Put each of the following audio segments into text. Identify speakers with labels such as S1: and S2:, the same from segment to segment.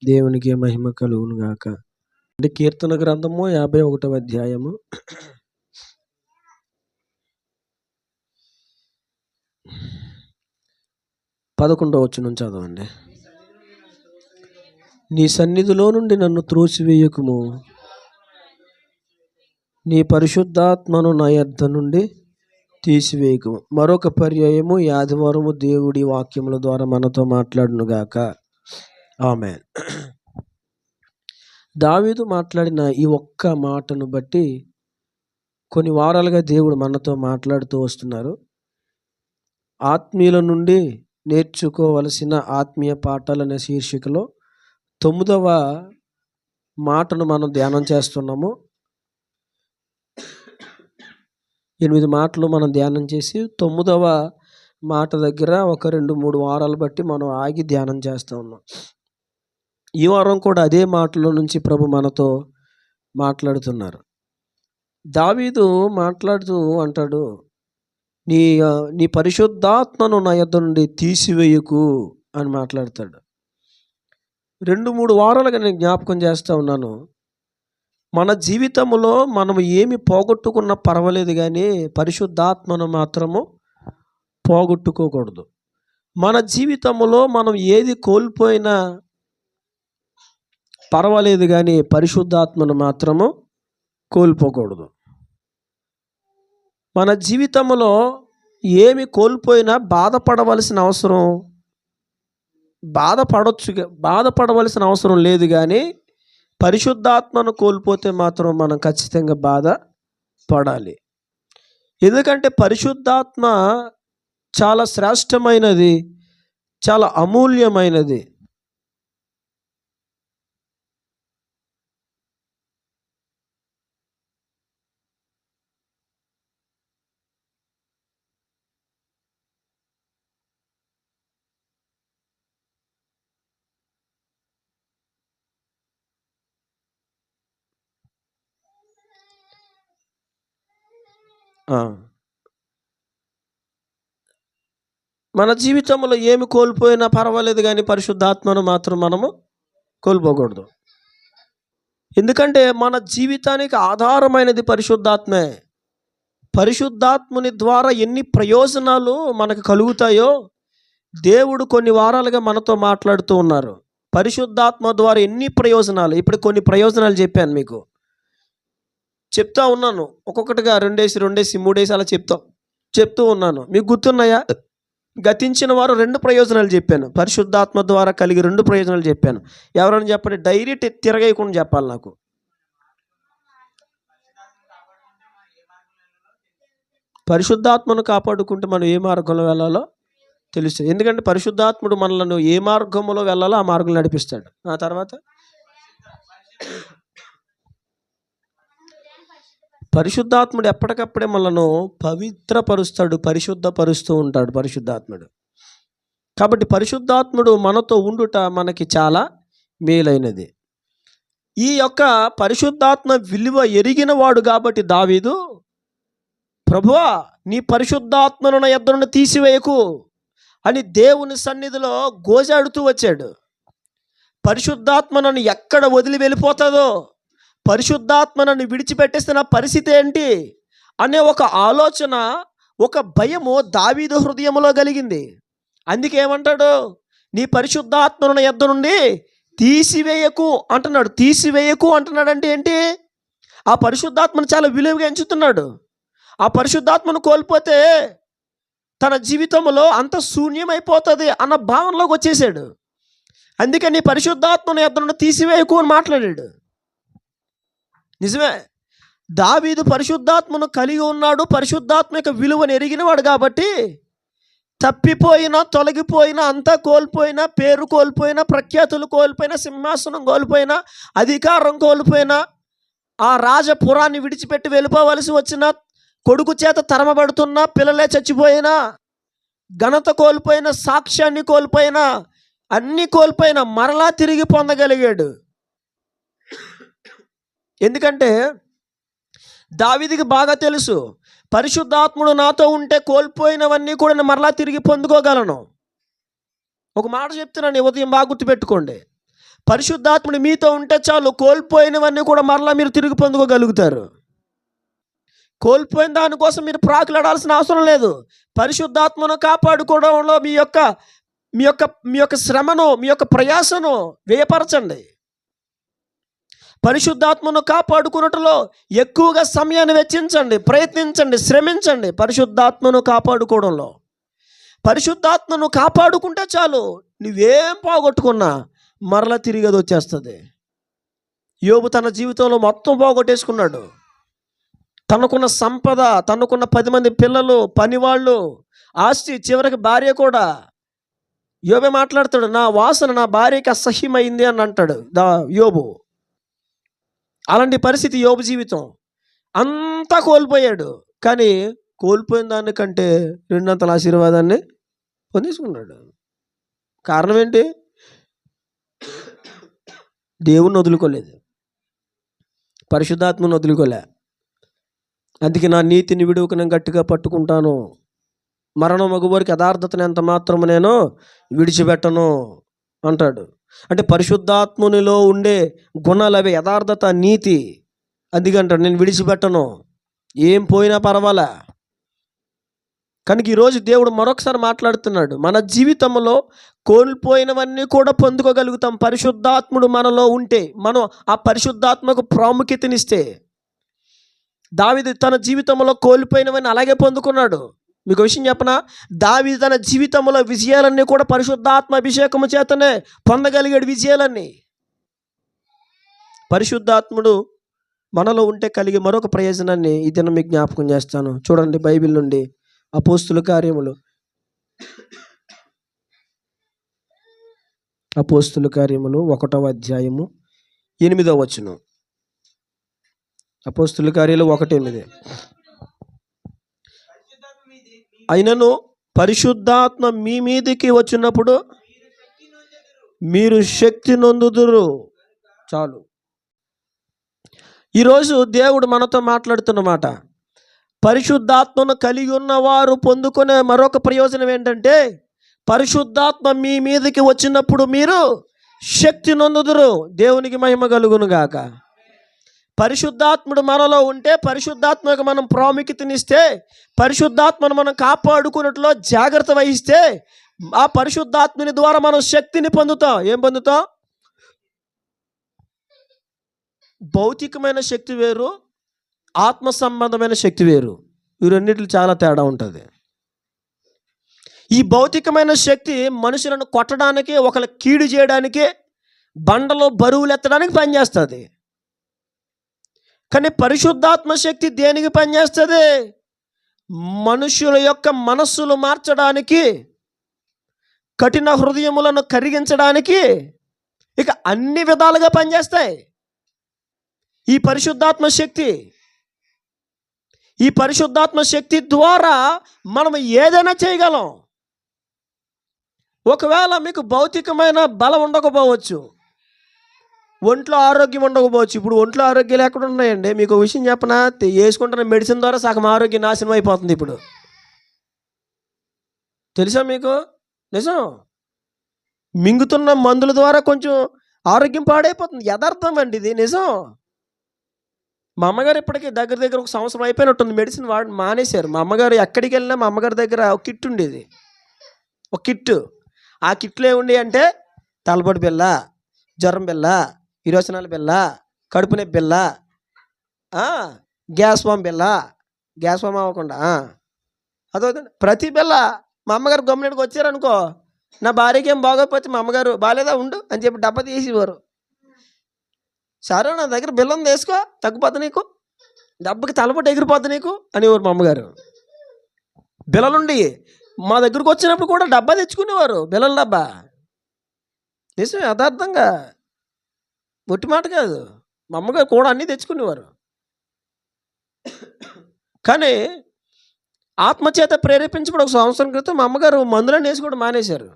S1: దేవునికి మహిమ కలుగును గాక. అంటే కీర్తన గ్రంథము 51వ అధ్యాయము 11వ వచనం చదవండి. నీ సన్నిధిలో నుండి నన్ను త్రోసివేయకుము, నీ పరిశుద్ధాత్మను నా యొద్ద నుండి తీసివేయకుము. మరొక పర్యాయము ఈ ఆదివారము దేవుడి వాక్యముల ద్వారా మనతో మాట్లాడును గాక. ఆమేన్. దావీదు మాట్లాడిన ఈ ఒక్క మాటను బట్టి కొన్ని వారాలుగా దేవుడు మనతో మాట్లాడుతూ వస్తున్నారు. ఆత్మీయుల నుండి నేర్చుకోవలసిన ఆత్మీయ పాఠాలు అనే శీర్షికలో 9వ మాటను మనం ధ్యానం చేస్తున్నాము. 8 మాటలు మనం ధ్యానం చేసి 9వ మాట దగ్గర ఒక 2-3 వారాలు బట్టి మనం ఆగి ధ్యానం చేస్తూ ఉన్నాం. ఈ వారం కూడా అదే మాటల నుంచి ప్రభు మనతో మాట్లాడుతున్నారు. దావీదు మాట్లాడుతూ అంటాడు, నీ పరిశుద్ధాత్మను నా యొద్ద నుండి తీసివేయకు అని మాట్లాడతాడు. 2-3 వారాలుగా నేను జ్ఞాపకం చేస్తూ ఉన్నాను. మన జీవితంలో మనం ఏమి పోగొట్టుకున్నా పర్వాలేదు, కానీ పరిశుద్ధాత్మను మాత్రము పోగొట్టుకోకూడదు. మన జీవితంలో మనం ఏది కోల్పోయినా పర్వాలేదు, కానీ పరిశుద్ధాత్మను మాత్రము కోల్పోకూడదు. మన జీవితంలో ఏమి కోల్పోయినా బాధపడవలసిన అవసరం లేదు, కానీ పరిశుద్ధాత్మను కోల్పోతే మాత్రం మనం ఖచ్చితంగా బాధపడాలి. ఎందుకంటే పరిశుద్ధాత్మ చాలా శ్రేష్టమైనది, చాలా అమూల్యమైనది. మన జీవితంలో ఏమి కోల్పోయినా పర్వాలేదు, కానీ పరిశుద్ధాత్మను మాత్రం మనము కోల్పోకూడదు. ఎందుకంటే మన జీవితానికి ఆధారమైనది పరిశుద్ధాత్మే. పరిశుద్ధాత్ముని ద్వారా ఎన్ని ప్రయోజనాలు మనకు కలుగుతాయో దేవుడు కొన్ని వారాలుగా మనతో మాట్లాడుతూ ఉన్నారు. పరిశుద్ధాత్మ ద్వారా ఎన్ని ప్రయోజనాలు, ఇప్పుడు కొన్ని ప్రయోజనాలు చెప్పాను, మీకు చెప్తా ఉన్నాను. ఒక్కొక్కటిగా 2 3 అలా చెప్తూ ఉన్నాను. మీకు గుర్తున్నాయా? గతించిన వారు 2 ప్రయోజనాలు చెప్పాను. పరిశుద్ధాత్మ ద్వారా కలిగి 2 ప్రయోజనాలు చెప్పాను. ఎవరైనా చెప్పండి, డైరెక్ట్ తిరగేయకుండా చెప్పాలి నాకు. పరిశుద్ధాత్మను కాపాడుకుంటే మనం ఏ మార్గంలో వెళ్ళాలో తెలుస్తుంది. ఎందుకంటే పరిశుద్ధాత్ముడు మనలను ఏ మార్గంలో వెళ్ళాలో ఆ మార్గంలో నడిపిస్తాడు. ఆ తర్వాత పరిశుద్ధాత్ముడు ఎప్పటికప్పుడే మనను పవిత్రపరుస్తాడు, పరిశుద్ధపరుస్తూ ఉంటాడు పరిశుద్ధాత్ముడు. కాబట్టి పరిశుద్ధాత్ముడు మనతో ఉండుట మనకి చాలా మేలైనది. ఈ యొక్క పరిశుద్ధాత్మ విలువ ఎరిగిన వాడు కాబట్టి దావీదు, ప్రభువా నీ పరిశుద్ధాత్మను నా యొద్ద నుండి తీసివేయకు అని దేవుని సన్నిధిలో గోజాడుతూ వచ్చాడు. పరిశుద్ధాత్మ నన్ను ఎక్కడ వదిలి వెళ్ళిపోతుందో, పరిశుద్ధాత్మ నన్ను విడిచిపెట్టేస్తే నా పరిస్థితి ఏంటి అనే ఒక ఆలోచన, ఒక భయము దావీదు హృదయంలో కలిగింది. అందుకే ఏమంటాడు, నీ పరిశుద్ధాత్మను నా యొద్ద నుండి తీసివేయకు అంటున్నాడు. తీసివేయకు అంటున్నాడు అంటే ఏంటి? ఆ పరిశుద్ధాత్మను చాలా విలువగా ఎంచుతున్నాడు. ఆ పరిశుద్ధాత్మను కోల్పోతే తన జీవితంలో అంత శూన్యమైపోతుంది అన్న భావనలోకి వచ్చేసాడు. అందుకే నీ పరిశుద్ధాత్మను యొద్ద నుండి తీసివేయకు అని మాట్లాడాడు. నిజమే, దావీదు పరిశుద్ధాత్మను కలిగి ఉన్నాడు. పరిశుద్ధాత్మ యొక్క విలువను ఎరిగినవాడు కాబట్టి తప్పిపోయినా, తొలగిపోయినా, అంతా కోల్పోయినా, పేరు కోల్పోయినా, ప్రఖ్యాతులు కోల్పోయినా, సింహాసనం కోల్పోయినా, అధికారం కోల్పోయినా, ఆ రాజపురాన్ని విడిచిపెట్టి వెళ్ళిపోవలసి వచ్చిన, కొడుకు చేత తరమబడుతున్నా, పిల్లలే చచ్చిపోయినా, ఘనత కోల్పోయిన, సాక్ష్యాన్ని కోల్పోయినా, అన్నీ కోల్పోయినా మరలా తిరిగి పొందగలిగాడు. ఎందుకంటే దావీదుకి బాగా తెలుసు, పరిశుద్ధాత్ముడు నాతో ఉంటే కోల్పోయినవన్నీ కూడా నేను మరలా తిరిగి పొందుకోగలను. ఒక మాట చెప్తున్నాను, ఉదయం బాగా గుర్తుపెట్టుకోండి. పరిశుద్ధాత్ముడు మీతో ఉంటే చాలు, కోల్పోయినవన్నీ కూడా మరలా మీరు తిరిగి పొందుకోగలుగుతారు. కోల్పోయిన దానికోసం మీరు ప్రాకులాడాల్సిన అవసరం లేదు. పరిశుద్ధాత్మను కాపాడుకోవడంలో మీ యొక్క శ్రమను, మీ యొక్క ప్రయాసను వ్యయపరచండి. పరిశుద్ధాత్మను కాపాడుకున్నట్లో ఎక్కువగా సమయాన్ని వెచ్చించండి, ప్రయత్నించండి, శ్రమించండి. పరిశుద్ధాత్మను కాపాడుకోవడంలో పరిశుద్ధాత్మను కాపాడుకుంటే చాలు, నువ్వేం పోగొట్టుకున్నా మరలా తిరిగి అది వచ్చేస్తుంది. యోబు తన జీవితంలో మొత్తం పోగొట్టేసుకున్నాడు. తనకున్న సంపద, తనకున్న 10 మంది పిల్లలు, పనివాళ్ళు, ఆస్తి, చివరికి భార్య కూడా. యోబే మాట్లాడతాడు, నా వాసన నా భార్యకి అసహ్యమైంది అని అంటాడు యోబు. అలాంటి పరిస్థితి యోబు జీవితం. అంతా కోల్పోయాడు, కానీ కోల్పోయిన దానికంటే 2 ఆశీర్వాదాన్ని పొందేసుకున్నాడు. కారణం ఏంటి? దేవుణ్ణి వదులుకోలేదు, పరిశుద్ధాత్మను వదులుకోలే. అందుకే నా నీతిని విడువకు నేను గట్టిగా పట్టుకుంటాను, మరణం మగువారికి యథార్థతను ఎంత మాత్రము నేను విడిచిపెట్టను అంటాడు. అంటే పరిశుద్ధాత్మునిలో ఉండే గుణాలు అవి యథార్థత, నీతి. అందుకంటాడు నేను విడిచిపెట్టను, ఏం పోయినా పర్వాలే. కనుక ఈరోజు దేవుడు మరొకసారి మాట్లాడుతున్నాడు. మన జీవితంలో కోల్పోయినవన్నీ కూడా పొందుకోగలుగుతాం పరిశుద్ధాత్ముడు మనలో ఉంటే, మనం ఆ పరిశుద్ధాత్మకు ప్రాముఖ్యతనిస్తే. దావీదు తన జీవితంలో కోల్పోయినవన్నీ అలాగే పొందుకున్నాడు. మీకు విషయం చెప్పనా? దావీదు తన జీవితంలో విజయాలన్నీ కూడా పరిశుద్ధాత్మ అభిషేకము చేతనే పొందగలిగాడు. విజయాలన్నీ పరిశుద్ధాత్ముడు మనలో ఉంటే కలిగే మరొక ప్రయోజనాన్ని ఈ దినం మీకు జ్ఞాపకం చేస్తాను. చూడండి, బైబిల్ నుండి అపోస్తుల కార్యములు 1వ అధ్యాయము 8వ వచనం. అపోస్తుల కార్యాలు 1:8. అయినను పరిశుద్ధాత్మ మీ మీదికి వచ్చినప్పుడు మీరు శక్తి నొందుదురు. చాలు. ఈరోజు దేవుడు మనతో మాట్లాడుతున్న మాట, పరిశుద్ధాత్మను కలిగి ఉన్నవారు పొందుకునే మరొక ప్రయోజనం ఏంటంటే, పరిశుద్ధాత్మ మీ మీదకి వచ్చినప్పుడు మీరు శక్తి నొందుదురు. దేవునికి మహిమ కలుగును గాక. పరిశుద్ధాత్ముడు మనలో ఉంటే, పరిశుద్ధాత్మకు మనం ప్రాముఖ్యతనిస్తే, పరిశుద్ధాత్మను మనం కాపాడుకున్నట్లో జాగ్రత్త వహిస్తే, ఆ పరిశుద్ధాత్మని ద్వారా మనం శక్తిని పొందుతాం. ఏం పొందుతాం? భౌతికమైన శక్తి వేరు, ఆత్మ సంబంధమైన శక్తి వేరు. ఈ రెండింటిలో చాలా తేడా ఉంటుంది. ఈ భౌతికమైన శక్తి మనుషులను కొట్టడానికి, ఒకళ్ళ కీడు చేయడానికి, బండలో బరువులు ఎత్తడానికి పనిచేస్తుంది. కానీ పరిశుద్ధాత్మ శక్తి దేనికి పనిచేస్తుంది? మనుషుల యొక్క మనస్సులు మార్చడానికి, కఠిన హృదయములను కరిగించడానికి, ఇక అన్ని విధాలుగా పనిచేస్తాయి ఈ పరిశుద్ధాత్మ శక్తి. ఈ పరిశుద్ధాత్మ శక్తి ద్వారా మనం ఏదైనా చేయగలం. ఒకవేళ మీకు భౌతికమైన బలం ఉండకపోవచ్చు, ఒంట్లో ఆరోగ్యం ఉండకపోవచ్చు. ఇప్పుడు ఒంట్లో ఆరోగ్యాలు ఎక్కడ ఉన్నాయండి? మీకు విషయం చెప్పనా? వేసుకుంటున్న మెడిసిన్ ద్వారా సగం ఆరోగ్యం నాశనం అయిపోతుంది ఇప్పుడు. తెలుసా మీకు? నిజం. మింగుతున్న మందుల ద్వారా కొంచెం ఆరోగ్యం పాడైపోతుంది. యథార్థం అండి ఇది, నిజం. మా అమ్మగారు ఇప్పటికీ దగ్గర 1 సంవత్సరం అయిపోయినట్టుంది మెడిసిన్ మానేశారు. మా అమ్మగారు ఎక్కడికి వెళ్ళినా మా అమ్మగారి దగ్గర ఒక కిట్ ఉండేది, ఒక కిట్. ఆ కిట్లో ఏముండి అంటే తలపొడి బిళ్ళ, జ్వరం బిళ్ళ, విరోచనాల బిళ్ళ, కడుపు నొప్పి బిళ్ళ, గ్యాస్ ఫామ్ బిళ్ళ, గ్యాస్ ఫామ్ అవ్వకుండా అదవుతుంది ప్రతి బిళ్ళ. మా అమ్మగారు గమ్మునడికి వచ్చారనుకో, నా భార్యకి ఏం బాగోకపోతే మా అమ్మగారు బాగాలేదా ఉండు అని చెప్పి డబ్బా తీసేవారు. సరే నా దగ్గర బిల్ల ఉంది, వేసుకో, తగ్గిపోద్ది నీకు, డబ్బకి తలపొట్టు ఎగిరిపోద్ది నీకు అనేవారు మా అమ్మగారు. బిల్లలుండి మా దగ్గరకు వచ్చినప్పుడు కూడా డబ్బా తెచ్చుకునేవారు, బిల్లల డబ్బా. నిజం, యథార్థంగా, ఒట్టి మాట కాదు. మా అమ్మగారు కూడా అన్నీ తెచ్చుకునేవారు. కానీ ఆత్మచేత ప్రేరేపించబడి 1 సంవత్సరం క్రితం మా అమ్మగారు మందులను వేసుకోవడం మానేశారు.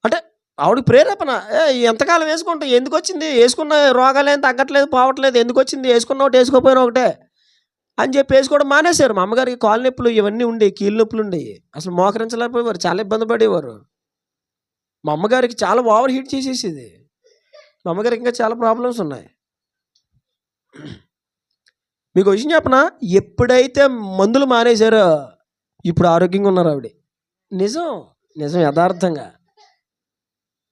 S1: అంటే ఆవిడకి ప్రేరేపణ, ఎంతకాలం వేసుకుంటాం, ఎందుకు వచ్చింది, వేసుకున్న రోగాలు ఏం తగ్గట్లేదు, పోవట్లేదు, ఎందుకు వచ్చింది, వేసుకున్న ఒకటి వేసుకోపోయినా ఒకటే అని చెప్పి వేసుకోవడం మానేశారు. మా అమ్మగారికి కాలు నొప్పులు ఇవన్నీ ఉండేవి, కీళ్ళ నొప్పులు ఉండేవి, అసలు మోకరించలేకపోయేవారు, చాలా ఇబ్బంది పడేవారు. మా అమ్మగారికి చాలా ఓవర్ హీట్ చేసేసేది. మా అమ్మగారికి ఇంకా చాలా ప్రాబ్లమ్స్ ఉన్నాయి. మీకు విషయం చెప్పనా, ఎప్పుడైతే మందులు మానేశారో ఇప్పుడు ఆరోగ్యంగా ఉన్నారు ఆవిడ. నిజం, నిజం, యథార్థంగా.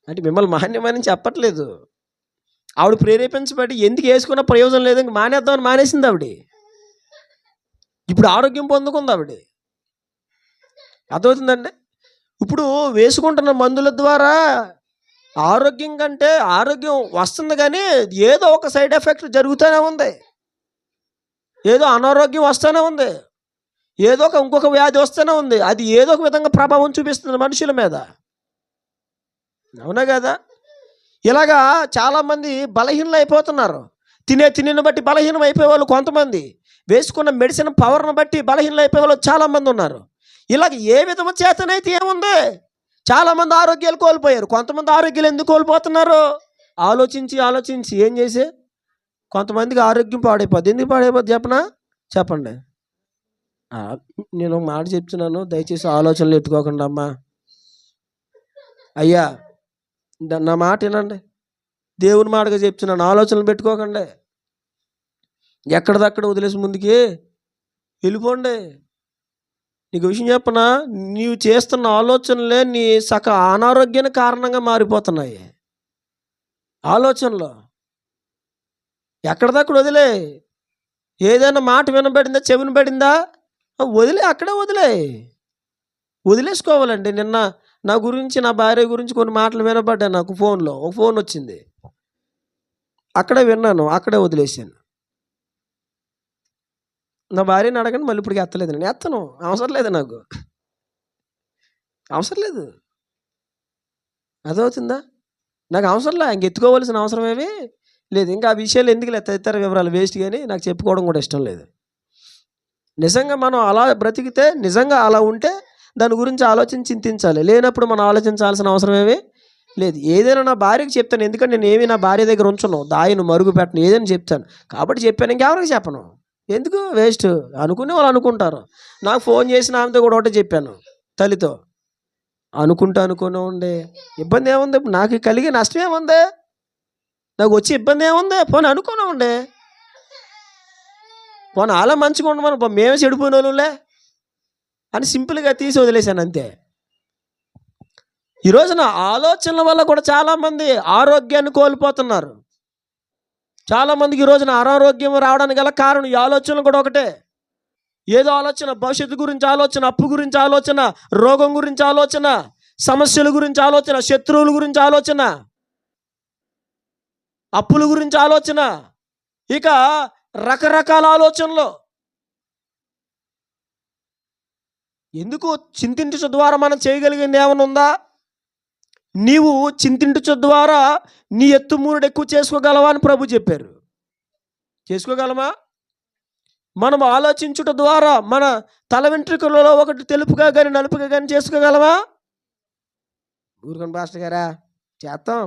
S1: అంటే మిమ్మల్ని మాన్యమని చెప్పట్లేదు. ఆవిడ ప్రేరేపించబడి ఎందుకు వేసుకున్న ప్రయోజనం లేదు, ఇంక మానేద్దామని మానేసింది ఆవిడ. ఇప్పుడు ఆరోగ్యం పొందుకుంది ఆవిడ. అర్థమవుతుందండి. ఇప్పుడు వేసుకుంటున్న మందుల ద్వారా ఆరోగ్యం కంటే ఆరోగ్యం వస్తుంది, కానీ ఏదో ఒక సైడ్ ఎఫెక్ట్ జరుగుతూనే ఉంది. ఏదో అనారోగ్యం వస్తూనే ఉంది. ఏదో ఇంకొక వ్యాధి వస్తూనే ఉంది. అది ఏదో ఒక విధంగా ప్రభావం చూపిస్తుంది మనుషుల మీద. అవునా కదా? ఇలాగా చాలామంది బలహీనలు అయిపోతున్నారు. తినిని బట్టి బలహీనం అయిపోయేవాళ్ళు కొంతమంది, వేసుకున్న మెడిసిన్ పవర్ను బట్టి బలహీనలు అయిపోయేవాళ్ళు చాలామంది ఉన్నారు. ఇలాగ ఏ విధము చేతనైతే ఏముంది, చాలామంది ఆరోగ్యాలు కోల్పోయారు. కొంతమంది ఆరోగ్యాలు ఎందుకు కోల్పోతున్నారు? ఆలోచించి ఏం చేసే కొంతమందికి ఆరోగ్యం పాడైపోద్ది. ఎందుకు పాడైపోద్ది చెప్పండి. నేను ఒక మాట చెప్తున్నాను, దయచేసి ఆలోచనలు ఎత్తుకోకండి అమ్మా. అయ్యా, నా మాట వినండి. దేవుని మాటగా చెప్తున్నాను, ఆలోచనలు పెట్టుకోకండి. ఎక్కడిదక్కడ వదిలేసి ముందుకి వెళ్ళిపోండి. నీకు విషయం చెప్పనా, నీవు చేస్తున్న ఆలోచనలే నీ అనారోగ్యానికి కారణంగా మారిపోతున్నాయి. ఆలోచనలు ఎక్కడిదక్కడ వదిలే. ఏదైనా మాట వినబడిందా, చెవిని పడిందా, అక్కడే వదిలేసుకోవాలండి. నిన్న నా గురించి, నా భార్య గురించి కొన్ని మాటలు వినబడ్డాయి. నాకు ఫోన్లో ఒక ఫోన్ వచ్చింది, అక్కడే విన్నాను, అక్కడే వదిలేసాను. నా భార్యని అడగండి, మళ్ళీ ఇప్పటికి ఎత్తలేదు. నేను ఎత్తను, అవసరం లేదు, నాకు అవసరం లేదు. అదవుతుందా? నాకు అవసరంలే, ఇంక ఎత్తుకోవాల్సిన అవసరం ఏమీ లేదు. ఇంకా ఆ విషయాలు ఎందుకు తదితర వివరాలు వేస్ట్, కానీ నాకు చెప్పుకోవడం కూడా ఇష్టం లేదు. నిజంగా మనం అలా బ్రతికితే, నిజంగా అలా ఉంటే దాని గురించి ఆలోచించి చింతించాలి. లేనప్పుడు మనం ఆలోచించాల్సిన అవసరం ఏమీ లేదు. ఏదైనా నా భార్యకి చెప్తాను, ఎందుకంటే నేను ఏమీ నా భార్య దగ్గర ఉంచను, దాయిను మరుగు పెట్టను, ఏదైనా చెప్తాను. కాబట్టి చెప్పాను, ఇంకెవరికి చెప్పను. ఎందుకు వేస్ట్, అనుకునే వాళ్ళు అనుకుంటారు. నాకు ఫోన్ చేసిన ఆమెతో కూడా ఒకటే చెప్పాను, తల్లితో. అనుకునే ఉండే ఇబ్బంది ఏముంది, నాకు కలిగే నష్టం ఏముంది, నాకు వచ్చే ఇబ్బంది ఏముంది, పోనీ అనుకునే ఉండే, పోనీ అలా మంచిగా ఉండమని, మేమే చెడిపోయిన వాళ్ళులే అని సింపుల్గా తీసి వదిలేశాను, అంతే. ఈ రోజున ఆలోచనల వల్ల కూడా చాలామంది ఆరోగ్యాన్ని కోల్పోతున్నారు. చాలామందికి ఈ రోజున అనారోగ్యం రావడానికి గల కారణం ఈ ఆలోచనలు కూడా ఒకటే. ఏదో ఆలోచన, భవిష్యత్తు గురించి ఆలోచన, అప్పు గురించి ఆలోచన, రోగం గురించి ఆలోచన, సమస్యల గురించి ఆలోచన, శత్రువుల గురించి ఆలోచన, అప్పుల గురించి ఆలోచన, ఇక రకరకాల ఆలోచనలు. ఎందుకు? చింతించడం ద్వారా మనం చేయగలిగింది ఏమైనా ఉందా? నీవు చింతించడం ద్వారా నీ ఎత్తు మూరుడు ఎక్కువ చేసుకోగలవా అని ప్రభు చెప్పారు. చేసుకోగలమా? మనం ఆలోచించుట ద్వారా మన తల వెంట్రుకలలో ఒకటి తెలుపుగా కానీ నలుపుగా కానీ చేసుకోగలమా? ఊరుకొని పాస్టర్ గారా, చేస్తాం.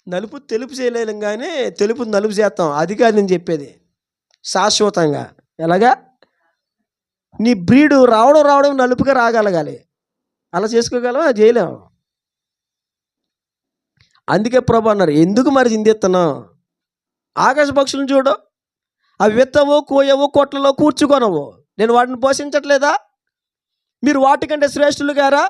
S1: నలుపు తెలుపు చేయలేం, కానీ తెలుపు నలుపు చేస్తాం. అది కాదు నేను చెప్పేది, శాశ్వతంగా. ఎలాగా? నీ బ్రీడు రావడం నలుపుగా రాగలగాలి. అలా చేసుకోగలమా? చేయలేము. అందుకే ప్రభు అన్నారు, ఎందుకు మరి చింతిస్తున్నావు? ఆకాశ పక్షులను చూడు, అవి విత్తవు, కోయవు, కొట్లలో కూర్చుకొనవు, నేను వాటిని పోషించట్లేదా? మీరు వాటికంటే శ్రేష్ఠులు గారా?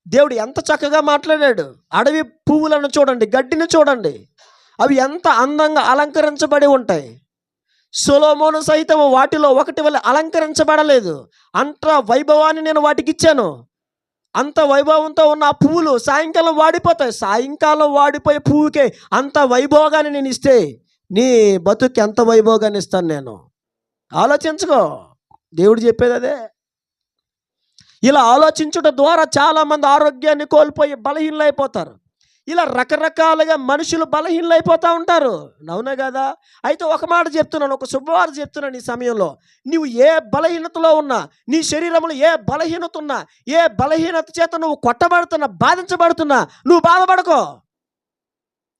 S1: దేవుడు ఎంత చక్కగా మాట్లాడాడు. అడవి పువ్వులను చూడండి, గడ్డిని చూడండి, అవి ఎంత అందంగా అలంకరించబడి ఉంటాయి. సొలొమోను సైతం వాటిలో ఒకటి వల్ల అలంకరించబడలేదు. అంత వైభవాన్ని నేను వాటికి ఇచ్చాను. అంత వైభవంతో ఉన్న ఆ పువ్వులు సాయంకాలం వాడిపోతాయి. సాయంకాలం వాడిపోయే పువ్వుకే అంత వైభోగాన్ని నేను ఇస్తే నీ బతుకు ఎంత వైభోగాన్ని ఇస్తాను నేను? ఆలోచించుకో, దేవుడు చెప్పేది అదే. ఇలా ఆలోచించడం ద్వారా చాలామంది ఆరోగ్యాన్ని కోల్పోయి బలహీనలైపోతారు. ఇలా రకరకాలుగా మనుషులు బలహీనలైపోతూ ఉంటారు. అవునా కదా? అయితే ఒక మాట చెప్తున్నాను, ఒక శుభవార్త చెప్తున్నాను. ఈ సమయంలో నువ్వు ఏ బలహీనతలో ఉన్నా, నీ శరీరంలో ఏ బలహీనత ఉన్నా, ఏ బలహీనత చేత నువ్వు కొట్టబడుతున్నా, బాధించబడుతున్నా, నువ్వు బాధపడకో.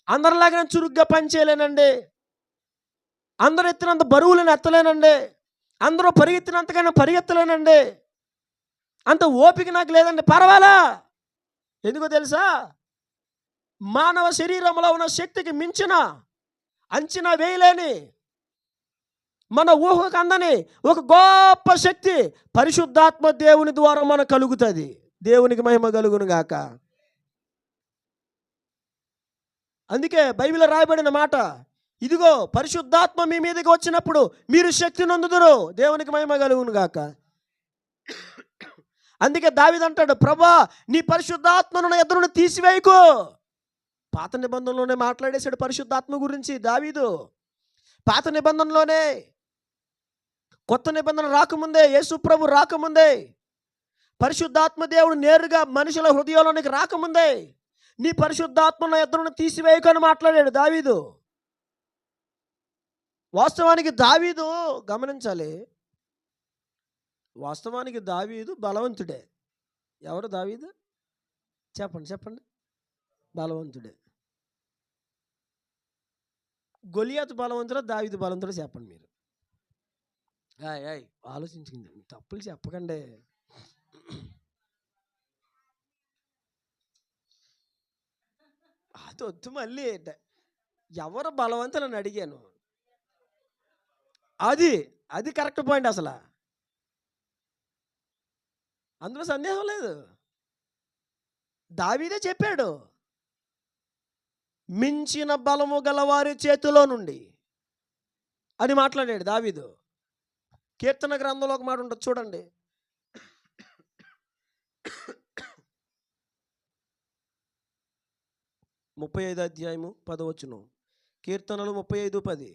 S1: అందరిలాగా నేను చురుగ్గా పనిచేయలేనండి, అందరు ఎత్తినంత బరువులను ఎత్తలేనండి, అందరూ పరిగెత్తినంతగానే పరిగెత్తలేనండి, అంత ఓపిక నాకు లేదండి, పర్వాలా. ఎందుకో తెలుసా? మానవ శరీరంలో ఉన్న శక్తికి మించిన, అంచనా వేయలేని, మన ఊహకు అందని ఒక గొప్ప శక్తి పరిశుద్ధాత్మ దేవుని ద్వారా మనకు కలుగుతుంది. దేవునికి మహిమ కలుగును గాక. అందుకే బైబిల్లో రాయబడిన మాట, ఇదిగో పరిశుద్ధాత్మ మీ మీదకి వచ్చినప్పుడు మీరు శక్తి నొందుదురు. దేవునికి మహిమ కలుగును గాక. అందుకే దావీదు అంటాడు, ప్రభా నీ పరిశుద్ధాత్మను నా ఎదురును తీసివేయకు. పాత నిబంధనలోనే మాట్లాడేశాడు పరిశుద్ధాత్మ గురించి దావీదు. పాత నిబంధనలోనే, కొత్త నిబంధన రాకముందే, యేసు ప్రభు రాకముందే, పరిశుద్ధాత్మ దేవుడు నేరుగా మనుషుల హృదయంలోనికి రాకముందే నీ పరిశుద్ధాత్మ నా ఎదురును తీసివేయకు అని మాట్లాడాడు దావీదు. వాస్తవానికి దావీదు, గమనించాలి, వాస్తవానికి దావీదు బలవంతుడే. ఎవరు దావీదు? చెప్పండి చెప్పండి. బలవంతుడే. గొలియాతు బలవంతుడా, దావీదు బలవంతుడా? చెప్పండి మీరు. ఆలోచించింది, తప్పులు చెప్పకండి. అది వద్దు మళ్ళీ. ఎవరు బలవంతులని అడిగాను. అది కరెక్ట్ పాయింట్. అసలు అందులో సందేహం లేదు. దావీదే చెప్పాడు, మించిన బలము గలవారి చేతిలో నుండి అని మాట్లాడాడు దావీదు. కీర్తన గ్రంథంలో ఒక మాట ఉంటుంది చూడండి. 35 అధ్యాయము 10 వచనం. కీర్తనలు 35:10.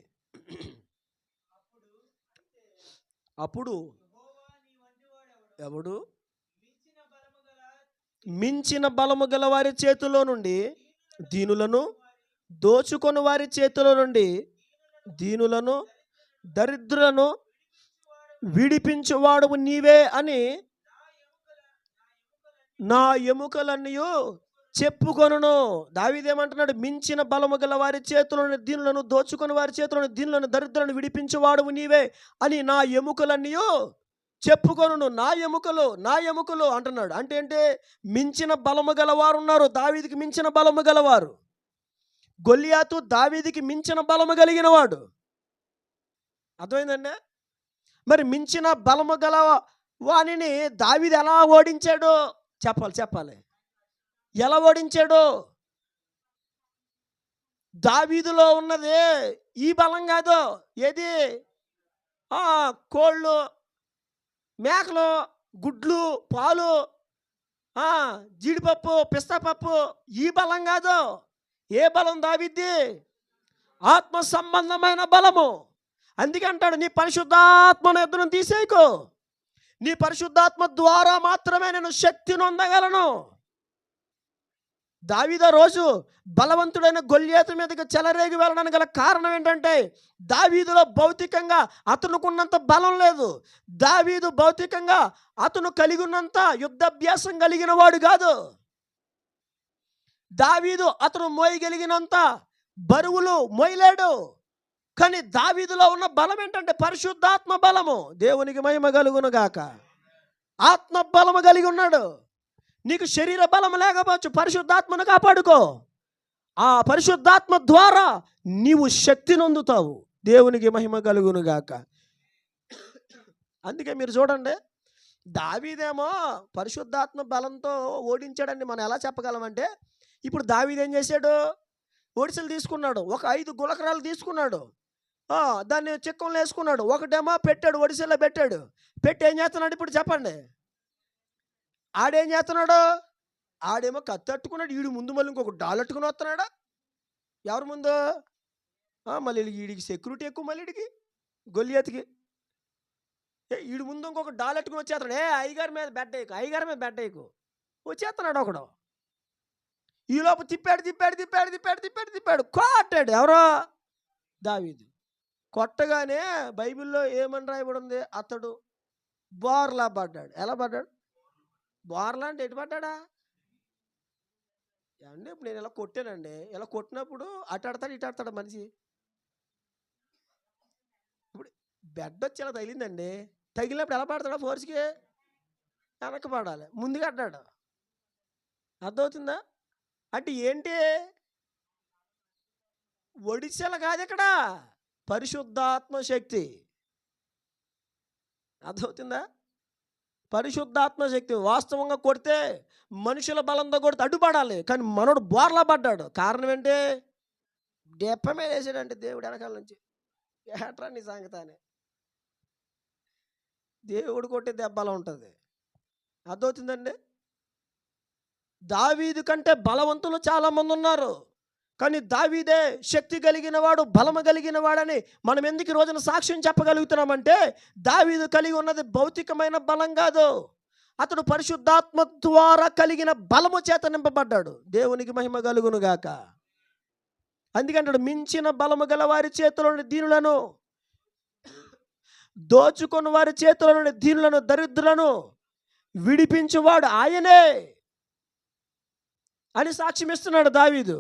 S1: అప్పుడు ఎవడు మించిన బలము గల వారి చేతిలో నుండి దీనులను, దోచుకొని వారి చేతిలో నుండి దీనులను, దరిద్రులను విడిపించువాడు నీవే అని నా ఎముకలన్నీ చెప్పుకొనును. దావీదేమంటున్నాడు? మించిన బలము గల వారి చేతులను దీనులను, దోచుకొని వారి చేతులను దీనులను, దరిద్రులను విడిపించువాడు నీవే అని నా ఎముకలన్నీ చెప్పుకొనును. నా ఎముకలు అంటున్నాడు. అంటే మించిన బలము గలవారు ఉన్నారు. దావీదికి మించిన బలము గలవారు. గొలియాతు దావీదికి మించిన బలము కలిగిన వాడు. అర్థమైందండి? మరి మించిన బలము గల వానిని దావీదు ఎలా ఓడించాడు? చెప్పాలి. ఎలా ఓడించాడు? దావీదులో ఉన్నది ఈ బలం కాదు. ఏది? కోళ్ళు, మేకలు, గుడ్లు, పాలు, జీడిపప్పు, పిస్తాపప్పు, ఈ బలం కాదు. ఏ బలం దావీది? ఆత్మ సంబంధమైన బలము. అందుకే అంటాడు, నీ పరిశుద్ధాత్మను ఎదురు తీసేయకు. నీ పరిశుద్ధాత్మ ద్వారా మాత్రమే నేను శక్తిని పొందగలను. దావీదు రోజు బలవంతుడైన గొల్యాతు మీదకి చెలరేగి వెళ్ళడానికి గల కారణం ఏంటంటే, దావీదులో భౌతికంగా అతనుకున్నంత బలం లేదు. దావీదు భౌతికంగా అతను కలిగి ఉన్నంత యుద్ధాభ్యాసం కలిగిన వాడు కాదు. దావీదు అతను మోయగలిగినంత బరువులు మోయలేడు. కానీ దావీదులో ఉన్న బలం ఏంటంటే పరిశుద్ధాత్మ బలము. దేవునికి మహిమ కలుగును గాక. ఆత్మ బలము కలిగి ఉన్నాడు. నీకు శరీర బలం లేకపోవచ్చు, పరిశుద్ధాత్మను కాపాడుకో. ఆ పరిశుద్ధాత్మ ద్వారా నీవు శక్తిని పొందుతావు. దేవునికి మహిమ కలుగును గాక. అందుకే మీరు చూడండి, దావీదేమో పరిశుద్ధాత్మ బలంతో ఓడించాడని మనం ఎలా చెప్పగలమంటే, ఇప్పుడు దావీదు ఏం చేశాడు? ఒడిసెలు తీసుకున్నాడు, ఒక 5 గులకరాలు తీసుకున్నాడు, దాన్ని చిక్కంలో వేసుకున్నాడు. ఒకటేమో పెట్టాడు, ఒడిసెల్లో పెట్టాడు. పెట్టి ఏం చేస్తున్నాడు ఇప్పుడు చెప్పండి? ఆడేం చేస్తున్నాడు? ఆడేమో కత్తి అట్టుకున్నాడు. ఈడు ముందు మళ్ళీ ఇంకొక డాలట్టుకుని వస్తున్నాడా? ఎవరి ముందు? మళ్ళీ వీడికి సెక్యూరిటీ ఎక్కువ. మళ్ళీ వీడికి గొలియాతుకి ఈడు ముందు ఇంకొక డాలట్టుకుని వచ్చేస్తున్నాడు. అయ్యగారి మీద బెడ్ వేయకు వచ్చేస్తున్నాడు ఒకడు. ఈలోపు తిప్పాడు కొట్టాడు. ఎవరో? దావీదు. కొట్టగానే బైబిల్లో ఏమని రాయబడి ఉంది? అతడు బోర్లా పడ్డాడు. ఎలా పడ్డాడు? బోర్లా అంటే ఎటు పడ్డాడా? అంటే ఇప్పుడు నేను ఇలా కొట్టానండి, ఇలా కొట్టినప్పుడు అటు ఆడతాడు మనిషి. ఇప్పుడు బెడ్ వచ్చి ఇలా తగిలిందండి, తగిలినప్పుడు ఎలా పడతాడా? ఫోర్స్కి వెనకబడాలి, ముందుగా అడ్డాడు. అర్థమవుతుందా? అంటే ఏంటి? ఒడిశల కాదు ఇక్కడ, పరిశుద్ధాత్మ శక్తి. అర్థమవుతుందా? పరిశుద్ధాత్మ శక్తి. వాస్తవంగా కొడితే మనుషుల బలంతో కొడితే అడ్డుపడాలి, కానీ మనోడు బోర్లా పడ్డాడు. కారణం ఏంటి? దెప్ప మీద వేసాడంటే దేవుడు వెనకాల నుంచి. ఏట్రా నీ సంగతి అని. దేవుడు కొట్టే దెబ్బలా ఉంటుంది. అర్థమవుతుందండి? దావీదు కంటే బలవంతులు చాలామంది ఉన్నారు, కానీ దావీదే శక్తి కలిగిన వాడు, బలము కలిగిన వాడని మనం ఎందుకు ఈ రోజున సాక్ష్యం చెప్పగలుగుతున్నామంటే, దావీదు కలిగి ఉన్నది భౌతికమైన బలం కాదు, అతడు పరిశుద్ధాత్మ ద్వారా కలిగిన బలము చేత నింపబడ్డాడు. దేవునికి మహిమ కలుగును గాక. అందుకంటాడు, మించిన బలము గల వారి చేతిలోని దీనులను, దోచుకొని వారి చేతిలోని దీనులను, దరిద్రులను విడిపించువాడు ఆయనే అని సాక్ష్యం ఇస్తున్నాడు దావీదు.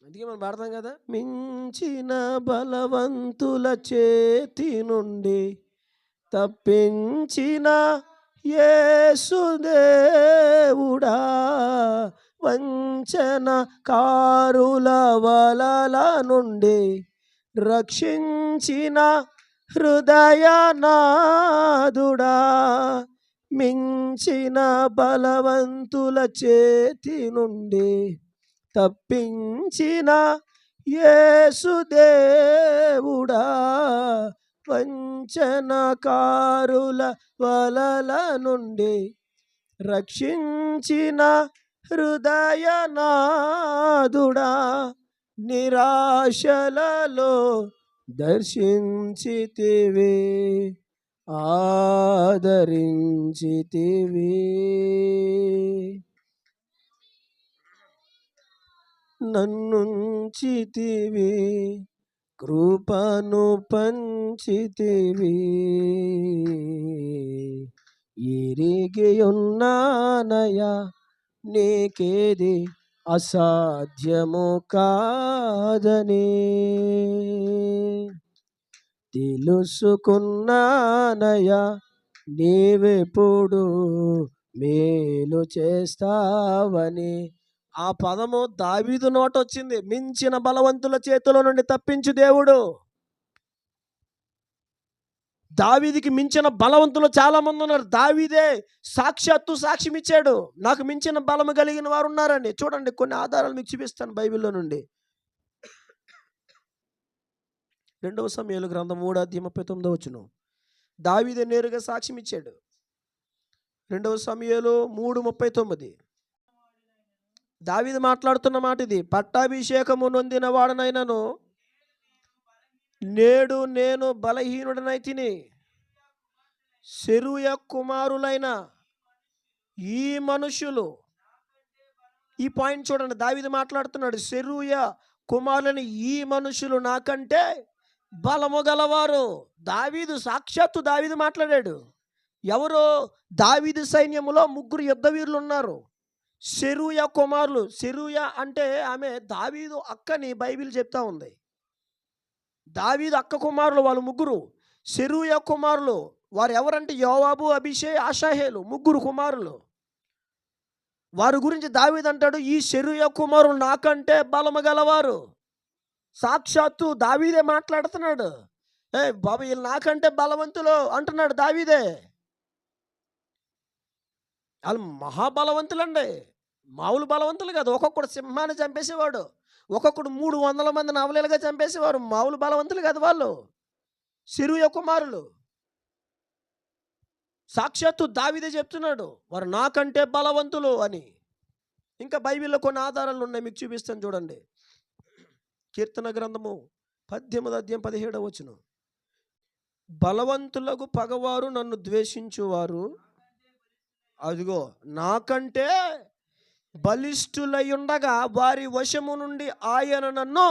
S1: అందుకే మనం పాడతాం కదా, మించిన బలవంతుల చేతి నుండి తప్పించిన యేసుదేవుడా, వంచన కారుల వలల నుండి రక్షించిన హృదయనాదుడా, మించిన బలవంతుల చేతి నుండి తప్పించిన యేసుదేవుడా, వంచనకారుల వలల నుండి రక్షించిన హృదయనాదుడా, నిరాశలలో దర్శించితివి, ఆదరించితివి, నన్నుంచితివి, కృపను పంచితివి, ఎరిగి ఉన్నానయ్యా నీకేది అసాధ్యము కాదని, తెలుసుకున్నానయ్యా నీవెప్పుడు మేలు చేస్తావని. ఆ పదము దావీదు నోట వచ్చింది. మించిన బలవంతుల చేతిలో నుండి తప్పించు దేవుడు. దావీదికి మించిన బలవంతులు చాలా మంది ఉన్నారు. దావీదే సాక్షాత్తు సాక్ష్యం ఇచ్చాడు, నాకు మించిన బలము కలిగిన వారు ఉన్నారని. చూడండి, కొన్ని ఆధారాలు మీకు చూపిస్తాను బైబిల్లో నుండి. 2 సమూయేలు గ్రంథం 3:39 దావీదే నేరుగా సాక్ష్యం ఇచ్చాడు. 2 సమూయేలు 3:39 దావీదు మాట్లాడుతున్న మాట ఇది. పట్టాభిషేకము నొందిన వాడనైనను నేడు నేను బలహీనుడనైతిని, సెరూయా కుమారులైన ఈ మనుషులు. ఈ పాయింట్ చూడండి, దావీదు మాట్లాడుతున్నాడు. సెరూయా కుమారులైన ఈ మనుషులు నాకంటే బలము గలవారు. దావీదు, సాక్షాత్తు దావీదు మాట్లాడాడు. ఎవరో? దావీదు సైన్యములో 3 యుద్ధ వీరులు ఉన్నారు, సెరూయా కుమారులు. సెరూయా అంటే ఆమె దావీదు అక్కని బైబిల్ చెప్తా ఉంది. దావీదు అక్క కుమారులు వాళ్ళు 3. సెరూయా కుమారులు వారు ఎవరంటే యోవాబు, అబీషై, ఆషాహేలు, 3 కుమారులు. వారి గురించి దావీదు అంటాడు, ఈ సెరూయా కుమారులు నాకంటే బలము గలవారు. సాక్షాత్తు దావీదే మాట్లాడుతున్నాడు. బాబు వీళ్ళు నాకంటే బలవంతులు అంటున్నాడు దావీదే. వాళ్ళు మహాబలవంతులండి, మామూలు బలవంతులు కాదు. ఒక్కొక్కడు సింహాన్ని చంపేసేవాడు, ఒక్కొక్కడు 300 మందిని అవలీలుగా చంపేసేవారు. మామూలు బలవంతులు కాదు వాళ్ళు, సెరూయా కుమారులు. సాక్షాత్తు దావీదే చెప్తున్నాడు, వారు నాకంటే బలవంతులు అని. ఇంకా బైబిల్లో కొన్ని ఆధారాలు ఉన్నాయి, మీకు చూపిస్తాను చూడండి. కీర్తన గ్రంథము 18:17 బలవంతులకు పగవారు నన్ను ద్వేషించువారు, అదిగో నాకంటే బలిష్ఠులై ఉండగా వారి వశము నుండి ఆయన నన్ను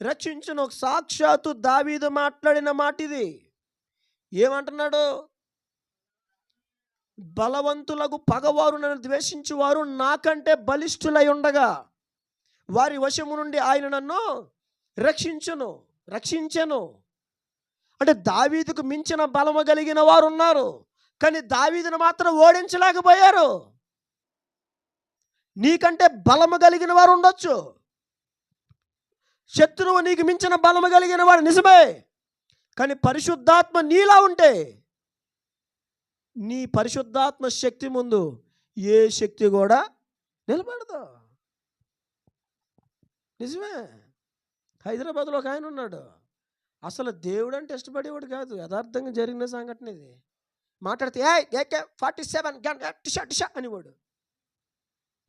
S1: రక్షించును. సాక్షాత్తు దావీదు మాట్లాడిన మాట ఇది. ఏమంటున్నాడు? బలవంతులకు పగవారు నన్ను ద్వేషించువారు నాకంటే బలిష్ఠులై ఉండగా వారి వశము నుండి ఆయన నన్ను రక్షించెను. అంటే దావీదుకు మించిన బలము కలిగిన వారు ఉన్నారు, కానీ దావీదును మాత్రం ఓడించలేకపోయారు. నీకంటే బలము కలిగిన వారు ఉండొచ్చు, శత్రువు నీకు మించిన బలము కలిగిన వాడు నిజమే. కానీ పరిశుద్ధాత్మ నీలా ఉంటే నీ పరిశుద్ధాత్మ శక్తి ముందు ఏ శక్తి కూడా నిలబడదు. నిజమే. హైదరాబాద్లో ఒక ఆయన ఉన్నాడు, అసలు దేవుడు అంటే ఇష్టపడేవాడు కాదు, యథార్థంగా జరిగిన సంఘటన ఇది. మాట్లాడితే ఏకే 47 టిషా టిషా అనేవాడు.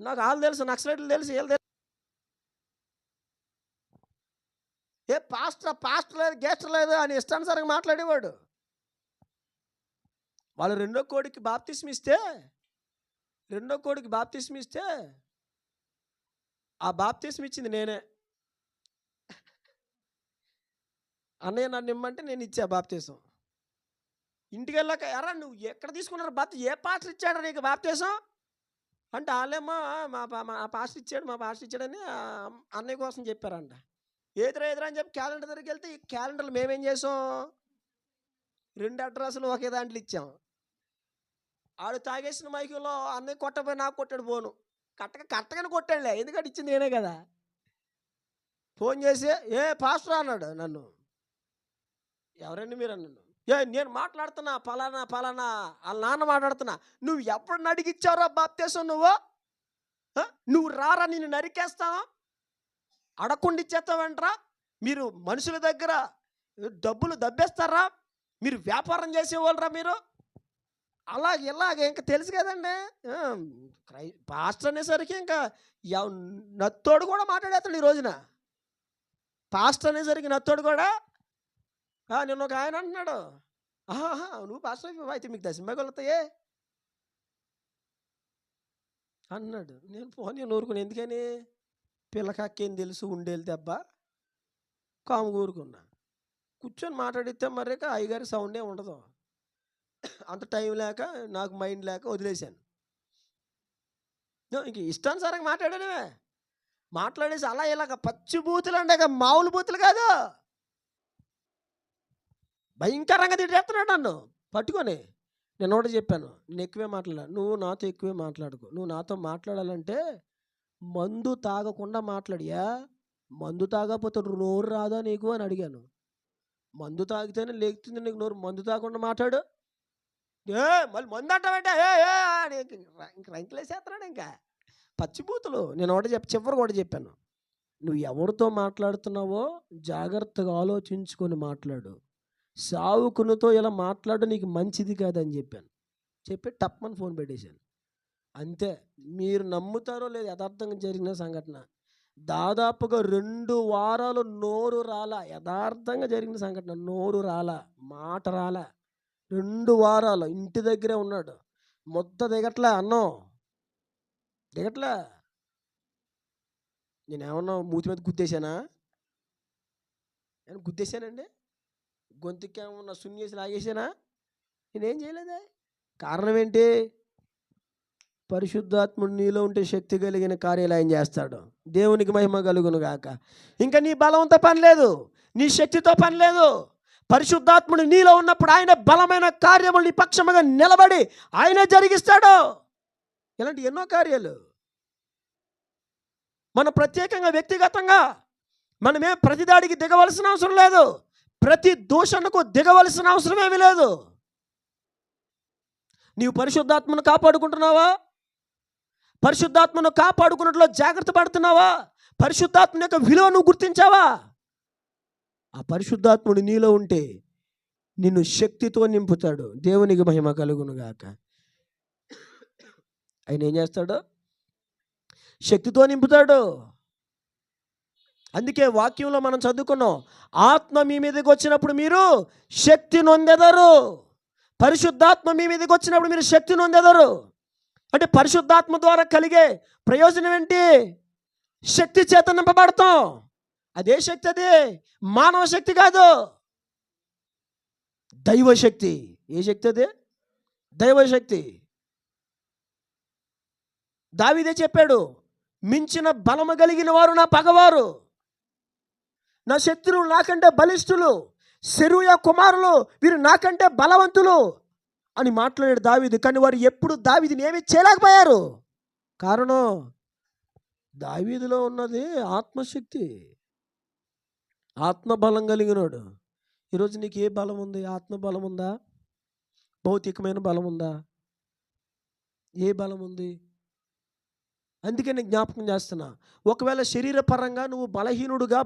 S1: నాకు వాళ్ళు తెలుసు, నక్సలైట్లు తెలుసు, వీళ్ళు తెలుసు. ఏ పాస్టర్ లేదు, గెస్ట్ లేదు అని ఇష్టానుసారంగా మాట్లాడేవాడు. వాళ్ళు రెండో కోడికి బాప్తిస్మ ఇస్తే ఆ బాప్తిస్మ ఇచ్చింది నేనే. అన్నయ్య నన్ను ఇమ్మంటే నేను ఇచ్చా బాప్తీసం. ఇంటికి వెళ్ళాక ఎరా నువ్వు ఎక్కడ తీసుకున్నారు బాప్తి, ఏ పాస్టర్ ఇచ్చాడు నీకు బాప్తీసం అంటే వాళ్ళేమో మా పాస్టర్ ఇచ్చాడని అన్నయ్య కోసం చెప్పారంట. ఎదురా అని చెప్పి క్యాలెండర్ దగ్గరికి వెళ్తే ఈ క్యాలెండర్లు మేమేం చేసాం, 2 అడ్రస్లు ఒకే దాంట్లో ఇచ్చాం. ఆడు తాగేసిన మైకులో అన్నయ్య కొట్టపోయి నాకు కొట్టాడు ఫోను. కట్టగానే కొట్టాడులే, ఎందుకంటే ఇచ్చింది నేనే కదా. ఫోన్ చేసి ఏ పాస్టర్ అన్నాడు నన్ను. ఎవరండి మీరు అన్నాను. నేను మాట్లాడుతున్నా పలానా వాళ్ళ నాన్న మాట్లాడుతున్నా. నువ్వు ఎప్పుడు అడిగిచ్చారో బాప్తీసం, నువ్వు రారా నిన్ను నరికేస్తాను, అడగకుండా ఇచ్చేస్తావంటరా, మీరు మనుషుల దగ్గర డబ్బులు దబ్బేస్తారా, మీరు వ్యాపారం చేసేవాళ్ళరా మీరు, ఇలాగే ఇంకా తెలుసు కదండి. పాస్టర్ అనేసరికి ఇంకా నత్తోడు కూడా మాట్లాడేస్తాడు ఈ రోజున. పాస్టర్ అనేసరికి నత్తోడు కూడా. నిన్న ఒక ఆయన అంటున్నాడు, నువ్వు పాస్టర్ అయితే మీకు దశంబాగలుగుతాయే అన్నాడు. నేను ఊరుకున్నా, ఎందుకని పిల్లకాకేం తెలుసు, ఉండేది దెబ్బ కాము ఊరుకున్నా. కూర్చొని మాట్లాడితే మరి అయ్యగారి సౌండే ఉండదు. అంత టైం లేక నాకు మైండ్ లేక వదిలేశాను. ఇంక ఇష్టానుసారంగా మాట్లాడేసి అలా ఇలాగ పచ్చి బూతులు అంటే మామూలు బూతులు కాదు, భయంకరంగా తిట్టేస్తున్నాడు నన్ను పట్టుకొని. నేను ఒకటి చెప్పాను, నేను ఎక్కువే మాట్లాడాను, నువ్వు నాతో ఎక్కువే మాట్లాడుకో. నువ్వు నాతో మాట్లాడాలంటే మందు తాగకుండా మాట్లాడియా, మందు తాగకపోతే నోరు రాదా నీకు అని అడిగాను. మందు తాగితేనే లేకుతుంది నీకు నోరు, మందు తాగకుండా మాట్లాడు. మళ్ళీ మందు అంటావంటే ఇంక రంకులేసేస్తున్నాడు. ఇంకా పచ్చిబూతులు. నేను ఒకటి చివరి కూడా చెప్పాను, నువ్వు ఎవరితో మాట్లాడుతున్నావో జాగ్రత్తగా ఆలోచించుకొని మాట్లాడు, సావుకునితో ఇలా మాట్లాడు నీకు మంచిది కాదని చెప్పాను. చెప్పి టప్మని ఫోన్ పెట్టేశాను. అంతే. మీరు నమ్ముతారో లేదు, యథార్థంగా జరిగిన సంఘటన. దాదాపుగా 2 వారాలు నోరు రాలా, యథార్థంగా జరిగిన సంఘటన. నోరు రాలా, మాట రాలా. 2 వారాలు ఇంటి దగ్గరే ఉన్నాడు. ముద్ద దిగట్లే, అన్నం దిగట్లే. నేనేమన్నా మూతి మీద గుద్దేశానా? నేను గుద్దేశానండి? గొంతుకేమన్నా సున్ని చేసి లాగేసానా? నేనేం చేయలేదే. కారణం ఏంటి? పరిశుద్ధాత్ముడు నీలో ఉంటే శక్తి కలిగిన కార్యాలు ఆయన చేస్తాడు. దేవునికి మహిమ కలుగును గాక. ఇంకా నీ బలంతో పని లేదు, నీ శక్తితో పని లేదు. పరిశుద్ధాత్ముడు నీలో ఉన్నప్పుడు ఆయన బలమైన కార్యములు నీ పక్షముగా నిలబడి ఆయన జరిగిస్తాడు. ఇలాంటి ఎన్నో కార్యాలు. మనం ప్రత్యేకంగా వ్యక్తిగతంగా మనమే ప్రతిదాడికి దిగవలసిన అవసరం లేదు, ప్రతి దూషణకు దిగవలసిన అవసరం ఏమీ లేదు. నీవు పరిశుద్ధాత్మను కాపాడుకుంటున్నావా? పరిశుద్ధాత్మను కాపాడుకున్నట్లో జాగ్రత్త పడుతున్నావా? పరిశుద్ధాత్మ యొక్క విలువ నువ్వు గుర్తించావా? ఆ పరిశుద్ధాత్ముడు నీలో ఉంటే నిన్ను శక్తితో నింపుతాడు. దేవునికి మహిమ కలుగును గాక. ఆయన ఏం చేస్తాడు? శక్తితో నింపుతాడు. అందుకే వాక్యంలో మనం చదువుకున్నాం, ఆత్మ మీ మీదకి వచ్చినప్పుడు మీరు శక్తి నొందెదరు. పరిశుద్ధాత్మ మీ మీదకి వచ్చినప్పుడు మీరు శక్తి నొందెదరు. అంటే పరిశుద్ధాత్మ ద్వారా కలిగే ప్రయోజనం ఏంటి? శక్తి చేత నింపబడతాం. అదే శక్తి, అది మానవ శక్తి కాదు, దైవశక్తి. ఏ శక్తి అది? దైవశక్తి. దావీదే చెప్పాడు, మించిన బలము కలిగిన వారు నా పగవారు, నా శత్రువులు నాకంటే బలిష్ఠులు, సెరూయా కుమారులు వీరు నాకంటే బలవంతులు అని మాట్లాడాడు దావీదు. కానీ వారు ఎప్పుడు దావీదుని ఏమీ చేయలేకపోయారు. కారణం, దావీదులో ఉన్నది ఆత్మశక్తి, ఆత్మబలం కలిగినోడు. ఈరోజు నీకు ఏ బలం ఉంది? ఆత్మబలం ఉందా? భౌతికమైన బలం ఉందా? ఏ బలం ఉంది? అందుకే నేను జ్ఞాపకం చేస్తున్నా, ఒకవేళ శరీరపరంగా నువ్వు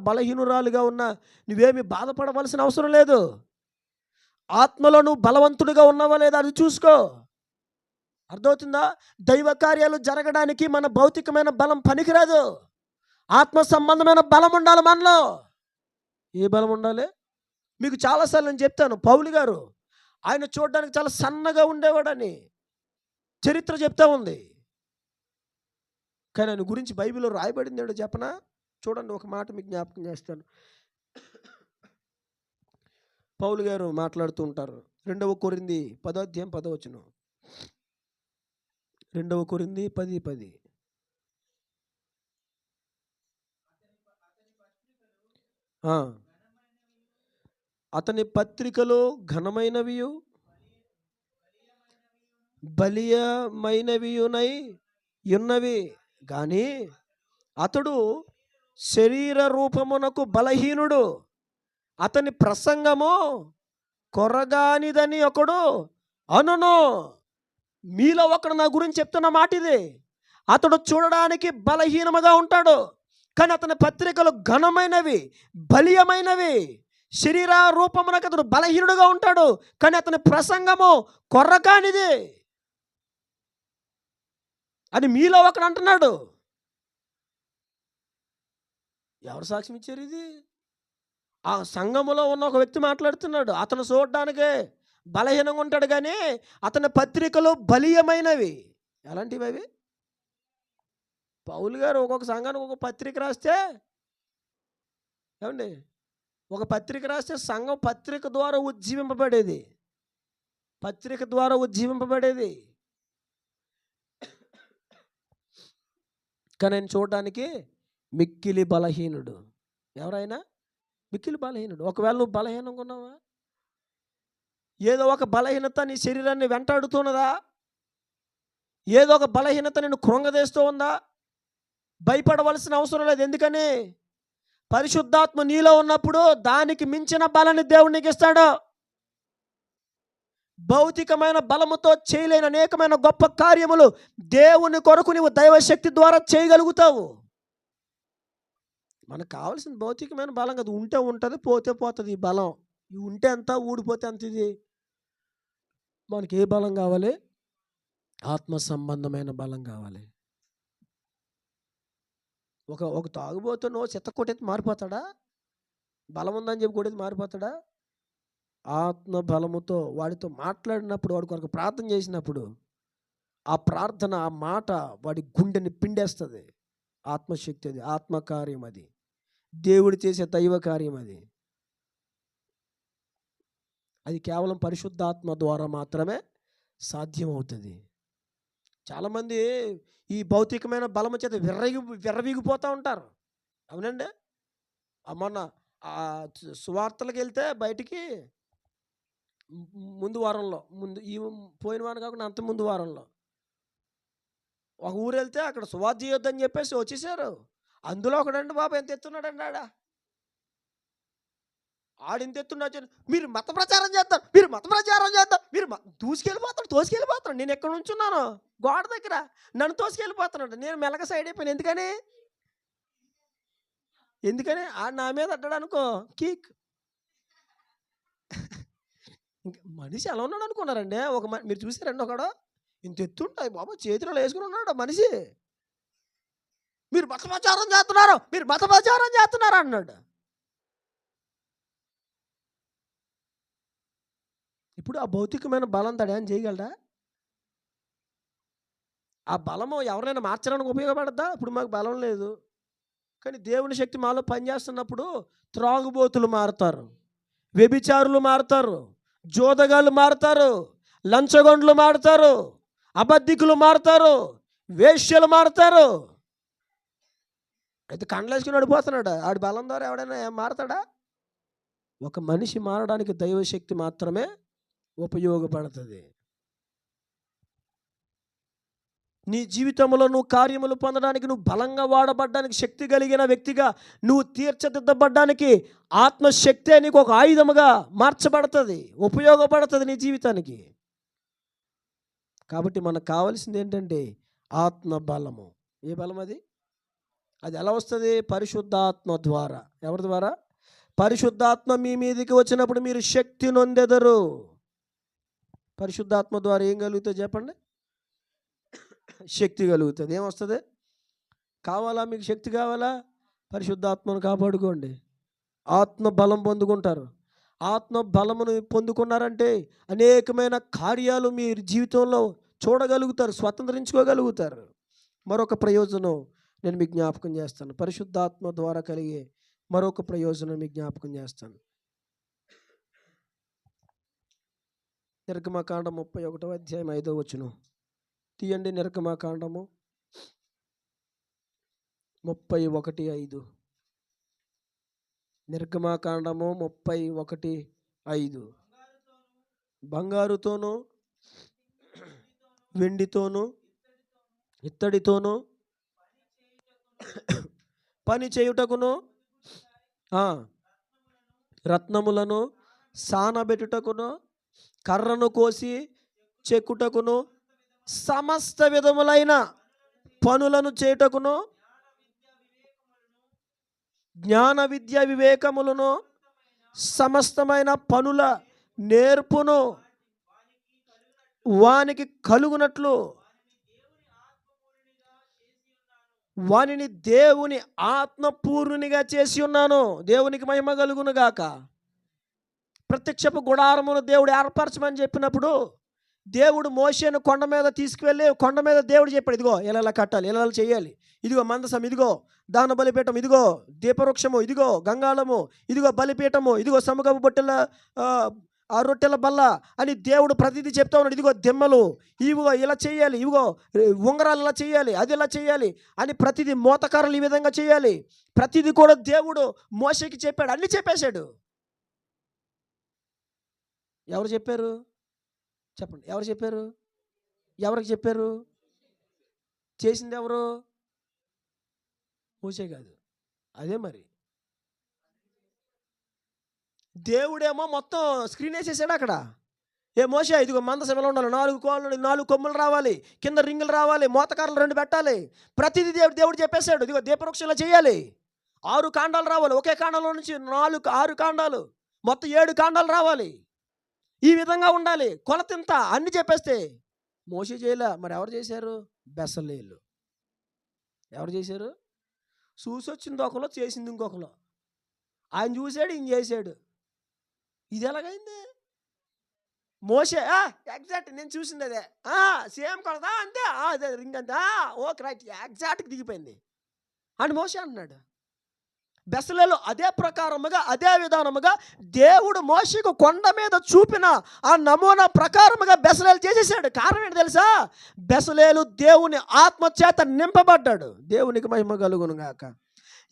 S1: బలహీనురాలుగా ఉన్నా నువ్వేమి బాధపడవలసిన అవసరం లేదు. ఆత్మలో నువ్వు బలవంతుడిగా ఉన్నావా లేదా అది చూసుకో. అర్థమవుతుందా? దైవ కార్యాలు జరగడానికి మన భౌతికమైన బలం పనికిరాదు. ఆత్మ సంబంధమైన బలం ఉండాలి మనలో. ఏ బలం ఉండాలి? మీకు చాలాసార్లు నేను చెప్తాను, పౌలు గారు ఆయన చూడడానికి చాలా సన్నగా ఉండేవాడని చరిత్ర చెప్తా ఉంది. కానీ ఆయన గురించి బైబిల్లో రాయబడింది ఏంటో చెప్పనా? చూడండి, ఒక మాట మీకు జ్ఞాపకం చేస్తాను. పౌలు గారు మాట్లాడుతూ ఉంటారు. 2 కొరింథీ 10:10. 2 కొరింథీ 10:10. అతని పత్రికలు ఘనమైనవియు బలీయమైనవియునై ఉన్నవి కానీ అతడు శరీర రూపమునకు బలహీనుడు, అతని ప్రసంగము కొరగానిదని ఒకడు అనును. మీలో ఒకడు నా గురించి చెప్తున్న మాట ఇది. అతడు చూడడానికి బలహీనముగా ఉంటాడు, కానీ అతని పత్రికలు ఘనమైనవి, బలీయమైనవి. శరీర రూపమునకు అతడు బలహీనుడుగా ఉంటాడు, కానీ అతని ప్రసంగము కొర్రకానిది అని మీలో ఒకడు అంటున్నాడు. ఎవరు సాక్ష్యం ఇచ్చారు ఇది? ఆ సంఘములో ఉన్న ఒక వ్యక్తి మాట్లాడుతున్నాడు. అతను చూడడానికే బలహీనంగా ఉంటాడు, కానీ అతని పత్రికలు బలీయమైనవి. ఎలాంటివి అవి? పౌలు గారు ఒక్కొక్క సంఘానికి ఒక పత్రిక రాస్తే, ఏమండి, ఒక పత్రిక రాస్తే సంఘం పత్రిక ద్వారా ఉజ్జీవింపబడేది. కానీ ఆయన చూడడానికి మిక్కిలి బలహీనుడు. ఎవరైనా మిక్కిలి బలహీనుడు. ఒకవేళ నువ్వు బలహీనంగా ఉన్నావా? ఏదో ఒక బలహీనత నీ శరీరాన్ని వెంటాడుతున్నదా? ఏదో ఒక బలహీనత నిన్ను కృంగదీస్తూ ఉందా? భయపడవలసిన అవసరం లేదు. ఎందుకని? పరిశుద్ధాత్మ నీలో ఉన్నప్పుడు దానికి మించిన బలాన్ని దేవుడు నీకు ఇస్తాడు. భౌతికమైన బలముతో చేయలేని అనేకమైన గొప్ప కార్యములు దేవుని కొరకు నీవు దైవశక్తి ద్వారా చేయగలుగుతావు. మనకు కావాల్సిన భౌతికమైన బలం కదా, ఉంటే ఉంటుంది, పోతే పోతుంది. ఈ బలం ఇవి ఉంటే ఎంత, ఊడిపోతే అంత. ఇది మనకి ఏ బలం కావాలి? ఆత్మ సంబంధమైన బలం కావాలి. ఒక తాగుబోతున్నో చెత్త కొట్టేది మారిపోతాడా? బలం ఉందని చెప్పి కొట్టేది మారిపోతాడా? ఆత్మ బలముతో వాడితో మాట్లాడినప్పుడు, వాడి కొరకు ప్రార్థన చేసినప్పుడు ఆ ప్రార్థన, ఆ మాట వాడి గుండెని పిండేస్తుంది. ఆత్మశక్తి అది, ఆత్మకార్యం అది, దేవుడు చేసే దైవ కార్యం అది. అది కేవలం పరిశుద్ధాత్మ ద్వారా మాత్రమే సాధ్యమవుతుంది. చాలామంది ఈ భౌతికమైన బలము చేత విర్రవీగిపోతూ ఉంటారు. అవునండి. మొన్న సువార్తలకు వెళ్తే బయటికి ముందు వారంలో, ఈ పోయిన వారం కాకుండా అంత ముందు వారంలో ఒక ఊరు వెళ్తే అక్కడ సువార్త చేయొద్దని చెప్పేసి వచ్చేసారు. అందులో ఒకడండి బాబు ఎంత ఎత్తున్నాడండి, ఆడింత ఎత్తున్నాడు. మీరు మత ప్రచారం చేస్తారు, మీరు తోసుకెళ్ళిపోతాడు. నేను ఎక్కడ నుంచున్నాను గోడ దగ్గర, నన్ను తోసుకెళ్ళిపోతున్నాడు. నేను మెల్లగా సైడ్ అయిపోయాను. ఎందుకని ఆడు నా మీద అడ్డాడు అనుకో, కీక్. ఇంకా మనిషి ఎలా ఉన్నాడు అనుకున్నారండి? మీరు చూసారండి, ఒకడు ఇంత ఎత్తుంటాయి బాబు, చేతిలో వేసుకుని ఉన్నాడు మనిషి. మీరు మత ప్రచారం చేస్తున్నారు అన్నాడు. ఇప్పుడు ఆ భౌతికమైన బలం తడు ఏం చేయగలడా? ఆ బలము ఎవరైనా మార్చడానికి ఉపయోగపడద్దా? ఇప్పుడు మాకు బలం లేదు, కానీ దేవుని శక్తి మాలో పనిచేస్తున్నప్పుడు త్రాగుబోతులు మారుతారు, వ్యభిచారులు మారుతారు, జోదగాళ్ళు మారుతారు, లంచగొండ్లు మారుతారు, అబద్ధికులు మారుతారు, వేశ్యలు మారుతారు. అయితే కండ్లేసుకుని అడిపోతున్నాడు. ఆడి బలం ద్వారా ఎవడైనా మారతాడా? ఒక మనిషి మారడానికి దైవశక్తి మాత్రమే ఉపయోగపడుతుంది. నీ జీవితంలో నువ్వు కార్యములు పొందడానికి, నువ్వు బలంగా వాడబడ్డానికి, శక్తి కలిగిన వ్యక్తిగా నువ్వు తీర్చిదిద్దబడ్డానికి ఆత్మశక్తే నీకు ఒక ఆయుధముగా మార్చబడుతుంది, ఉపయోగపడుతుంది నీ జీవితానికి. కాబట్టి మనకు కావాల్సింది ఏంటంటే ఆత్మ బలము. ఏ బలం అది? అది ఎలా వస్తుంది? పరిశుద్ధాత్మ ద్వారా. ఎవరి ద్వారా? పరిశుద్ధాత్మ మీ మీదకి వచ్చినప్పుడు మీరు శక్తి నొందెదరు. పరిశుద్ధాత్మ ద్వారా ఏం కలుగుతుంది చెప్పండి? శక్తి కలుగుతుంది. ఏమొస్తుంది? కావాలా మీకు శక్తి? కావాలా? పరిశుద్ధాత్మను కాపాడుకోండి, ఆత్మ బలం పొందుకుంటారు. ఆత్మ బలమును పొందుకున్నారంటే అనేకమైన కార్యాలు మీ జీవితంలో చూడగలుగుతారు, స్వతంత్రించుకోగలుగుతారు. మరొక ప్రయోజనం నేను మీకు జ్ఞాపకం చేస్తాను. పరిశుద్ధాత్మ ద్వారా కలిగే మరొక ప్రయోజనం మీకు జ్ఞాపకం చేస్తాను. నిర్గమకాండం 31వ అధ్యాయం 5వ వచనం తీయండి. నిర్గమకాండము 31:5. నిర్గమకాండము 31:5. బంగారుతోనూ వెండితోనూ ఇత్తడితోనూ పని చేయుటకును, రత్నములను సానబెట్టుటకును, కర్రను కోసి చెక్కుటకును, సమస్త విధములైన పనులను చేయుటకును, జ్ఞాన విద్య వివేకములను, సమస్తమైన పనుల నేర్పును వానికి కలుగునట్లు వానిని దేవుని ఆత్మపూర్ణునిగా చేసి ఉన్నాను. దేవునికి మహిమ కలుగును గాక. ప్రత్యక్షపు గుడారమును దేవుడు ఏర్పరచమని చెప్పినప్పుడు దేవుడు మోషేను కొండ మీద తీసుకువెళ్ళి, కొండ మీద దేవుడు చెప్పాడు, ఇదిగో ఇలా కట్టాలి, ఇలా చేయాలి, ఇదిగో మందసం, ఇదిగో దాన బలిపీఠం, ఇదిగో దీపవృక్షము, ఇదిగో గంగాళము, ఇదిగో బలిపీఠము, ఇదిగో సముఖపు బొట్టెల ఆ రొట్టెల బల్ల అని దేవుడు ప్రతిదీ చెప్తా ఉన్నాడు. ఇదిగో దిమ్మలు, ఇవిగో ఇలా చేయాలి, ఇవిగో ఉంగరాలు ఇలా చేయాలి, అది ఇలా చేయాలి అని ప్రతిదీ, మోతకారులు ఈ విధంగా చేయాలి, ప్రతిదీ కూడా దేవుడు మోషేకి చెప్పాడు. అన్నీ చెప్పేశాడు. ఎవరు చెప్పారు చెప్పండి? ఎవరు చెప్పారు? ఎవరికి చెప్పారు? చేసింది ఎవరు? మోషే కాదు. అదే మరి దేవుడేమో మొత్తం స్క్రీన్ వేసేసాడు అక్కడ. ఏ మోషే, ఇదిగో మందసం ఎలా ఉండాలి, 4 కోళ్ళు, 4 కొమ్ములు రావాలి, కింద రింగులు రావాలి, మోతకారులు 2 పెట్టాలి, ప్రతిదీ దేవుడు చెప్పేశాడు. ఇదిగో దీపవృక్షంలో చేయాలి, 6 కాండాలు రావాలి, ఒకే కాండంలో నుంచి 6 కాండాలు, మొత్తం 7 కాండాలు రావాలి, ఈ విధంగా ఉండాలి, కొలతింత అన్ని చెప్పేస్తే మోషే చేయలే. మరి ఎవరు చేశారు? బెసలేలు. ఎవరు చేశారు? చూసొచ్చింది ఒకలో, చేసింది ఇంకొకలో. ఆయన చూశాడు, ఈయన చేశాడు. ఇది ఎలాగైంది? మోషే ఎగ్జాక్ట్ నేను చూసింది అదే, సేమ్ కొలదా అంతే, అదే రింగ్ అంతే, ఓకే రైట్, ఎగ్జాక్ట్గా దిగిపోయింది అని మోషే అన్నాడు. బెసలేలు అదే ప్రకారముగా, అదే విధానముగా దేవుడు మోషేకు కొండ మీద చూపిన ఆ నమూనా ప్రకారముగా బెసలేలు చేసేసాడు. కారణం ఏంటి తెలుసా? బెసలేలు దేవుని ఆత్మ చేత నింపబడ్డాడు. దేవునికి మహిమ కలుగును గాక.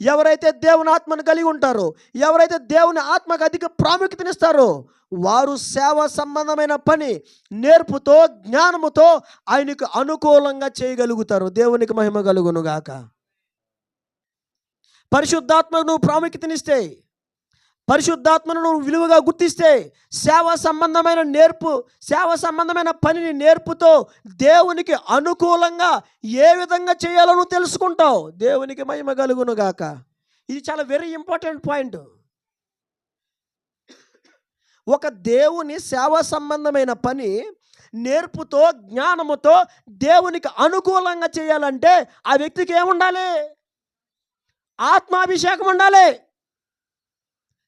S1: ఎవరైతే దేవుని ఆత్మను కలిగి ఉంటారో, ఎవరైతే దేవుని ఆత్మకు అధిక ప్రాముఖ్యతనిస్తారో, వారు సేవ సంబంధమైన పని నేర్పుతో, జ్ఞానముతో ఆయనకు అనుకూలంగా చేయగలుగుతారు. దేవునికి మహిమ కలుగును గాక. పరిశుద్ధాత్మకు నువ్వు ప్రాముఖ్యతనిస్తే, పరిశుద్ధాత్మను నువ్వు విలువగా గుర్తిస్తే, సేవ సంబంధమైన పనిని నేర్పుతో దేవునికి అనుకూలంగా ఏ విధంగా చేయాలో నువ్వు తెలుసుకుంటావు. దేవునికి మహిమ కలుగును గాక. ఇది చాలా వెరీ ఇంపార్టెంట్ పాయింట్. ఒక దేవుని సేవ సంబంధమైన పని నేర్పుతో, జ్ఞానముతో దేవునికి అనుకూలంగా చేయాలంటే ఆ వ్యక్తికి ఏముండాలి? ఆత్మాభిషేకం ఉండాలి.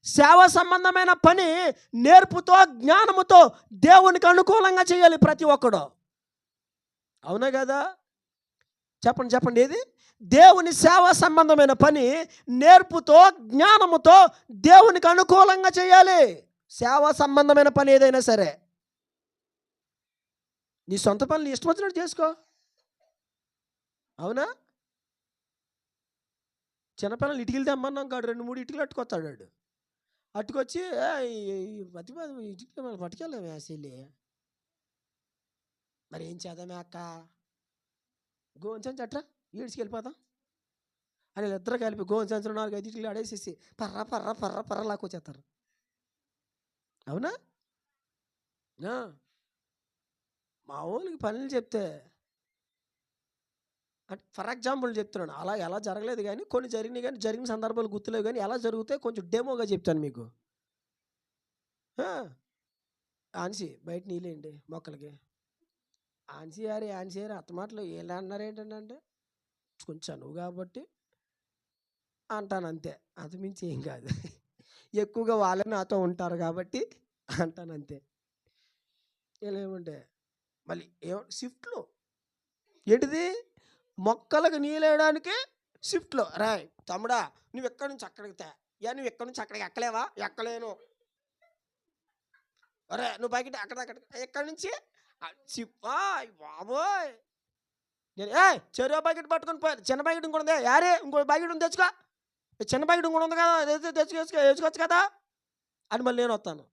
S1: సేవ సంబంధమైన పని నేర్పుతో, జ్ఞానముతో దేవునికి అనుకూలంగా చేయాలి ప్రతి ఒక్కడు. అవునా కదా? చెప్పండి ఏది? దేవుని సేవ సంబంధమైన పని నేర్పుతో, జ్ఞానముతో దేవునికి అనుకూలంగా చేయాలి. సేవ సంబంధమైన పని ఏదైనా సరే, నీ సొంత పనులు ఇష్టం వచ్చినట్టు చేసుకో. అవునా? చిన్నపిల్లలు ఇటుకలు తెమ్మన్నాం కాడు, 2-3 ఇటుకలు అట్టుకొస్తాడు వాడు. అట్టుకొచ్చి ఇటుకలు పట్టుకెళ్ళామే అసలు, మరి ఏం చేద్దామే అక్క, గోను సంచి అట్రా ఈడ్చుకి వెళ్ళిపోతాం అని వీళ్ళిద్దరు కలిపి గోను సంచులు 4-5 ఇట్లు ఆడేసేసి పర్ర పర్ర పర్ర పర్ర లాక్కొచ్చేస్తారు. అవునా? మా ఊళ్ళకి పనులు చెప్తే అంటే ఫర్ ఎగ్జాంపుల్ చెప్తున్నాను, అలా ఎలా జరగలేదు కానీ కొన్ని జరిగినాయి, కానీ జరిగిన సందర్భాలు గుర్తులేవు, కానీ ఎలా జరిగితే కొంచెం డెమోగా చెప్తాను మీకు. ఆన్సీ బయట నీళ్ళేంటి మొక్కలకి, ఆన్సీఆర్ అత్త మాటలు ఎలా అన్నారు ఏంటంటే కొంచెం చనువు కాబట్టి అంటాను అంతే, అంతమించి ఏం కాదు. ఎక్కువగా వాళ్ళే నాతో ఉంటారు కాబట్టి అంటాను అంతే. ఇలా ఏమంటే మళ్ళీ షిఫ్ట్లు ఏంటిది, మొక్కలకు నీళ్ళేయడానికి షిఫ్ట్లో రాయ్ తమ్ముడా నువ్వు ఎక్కడి నుంచి అక్కడికి నువ్వు ఎక్కడి నుంచి అక్కడికి ఎక్కలేవా, ఎక్కలేను, అరే నువ్వు బయట అక్కడ ఎక్కడి నుంచి బాబోయ్ నేను చెరువు బకెట్ పట్టుకొని పోయి చిన్న బకెట్ ఇంకో ఉంది, యారే ఇంకో బకెట్ ఉంది తెచ్చుకో, చిన్న బకెట్ ఇంకో ఉంది కదా తెచ్చుకోవచ్చు కదా అని మళ్ళీ నేను వస్తాను.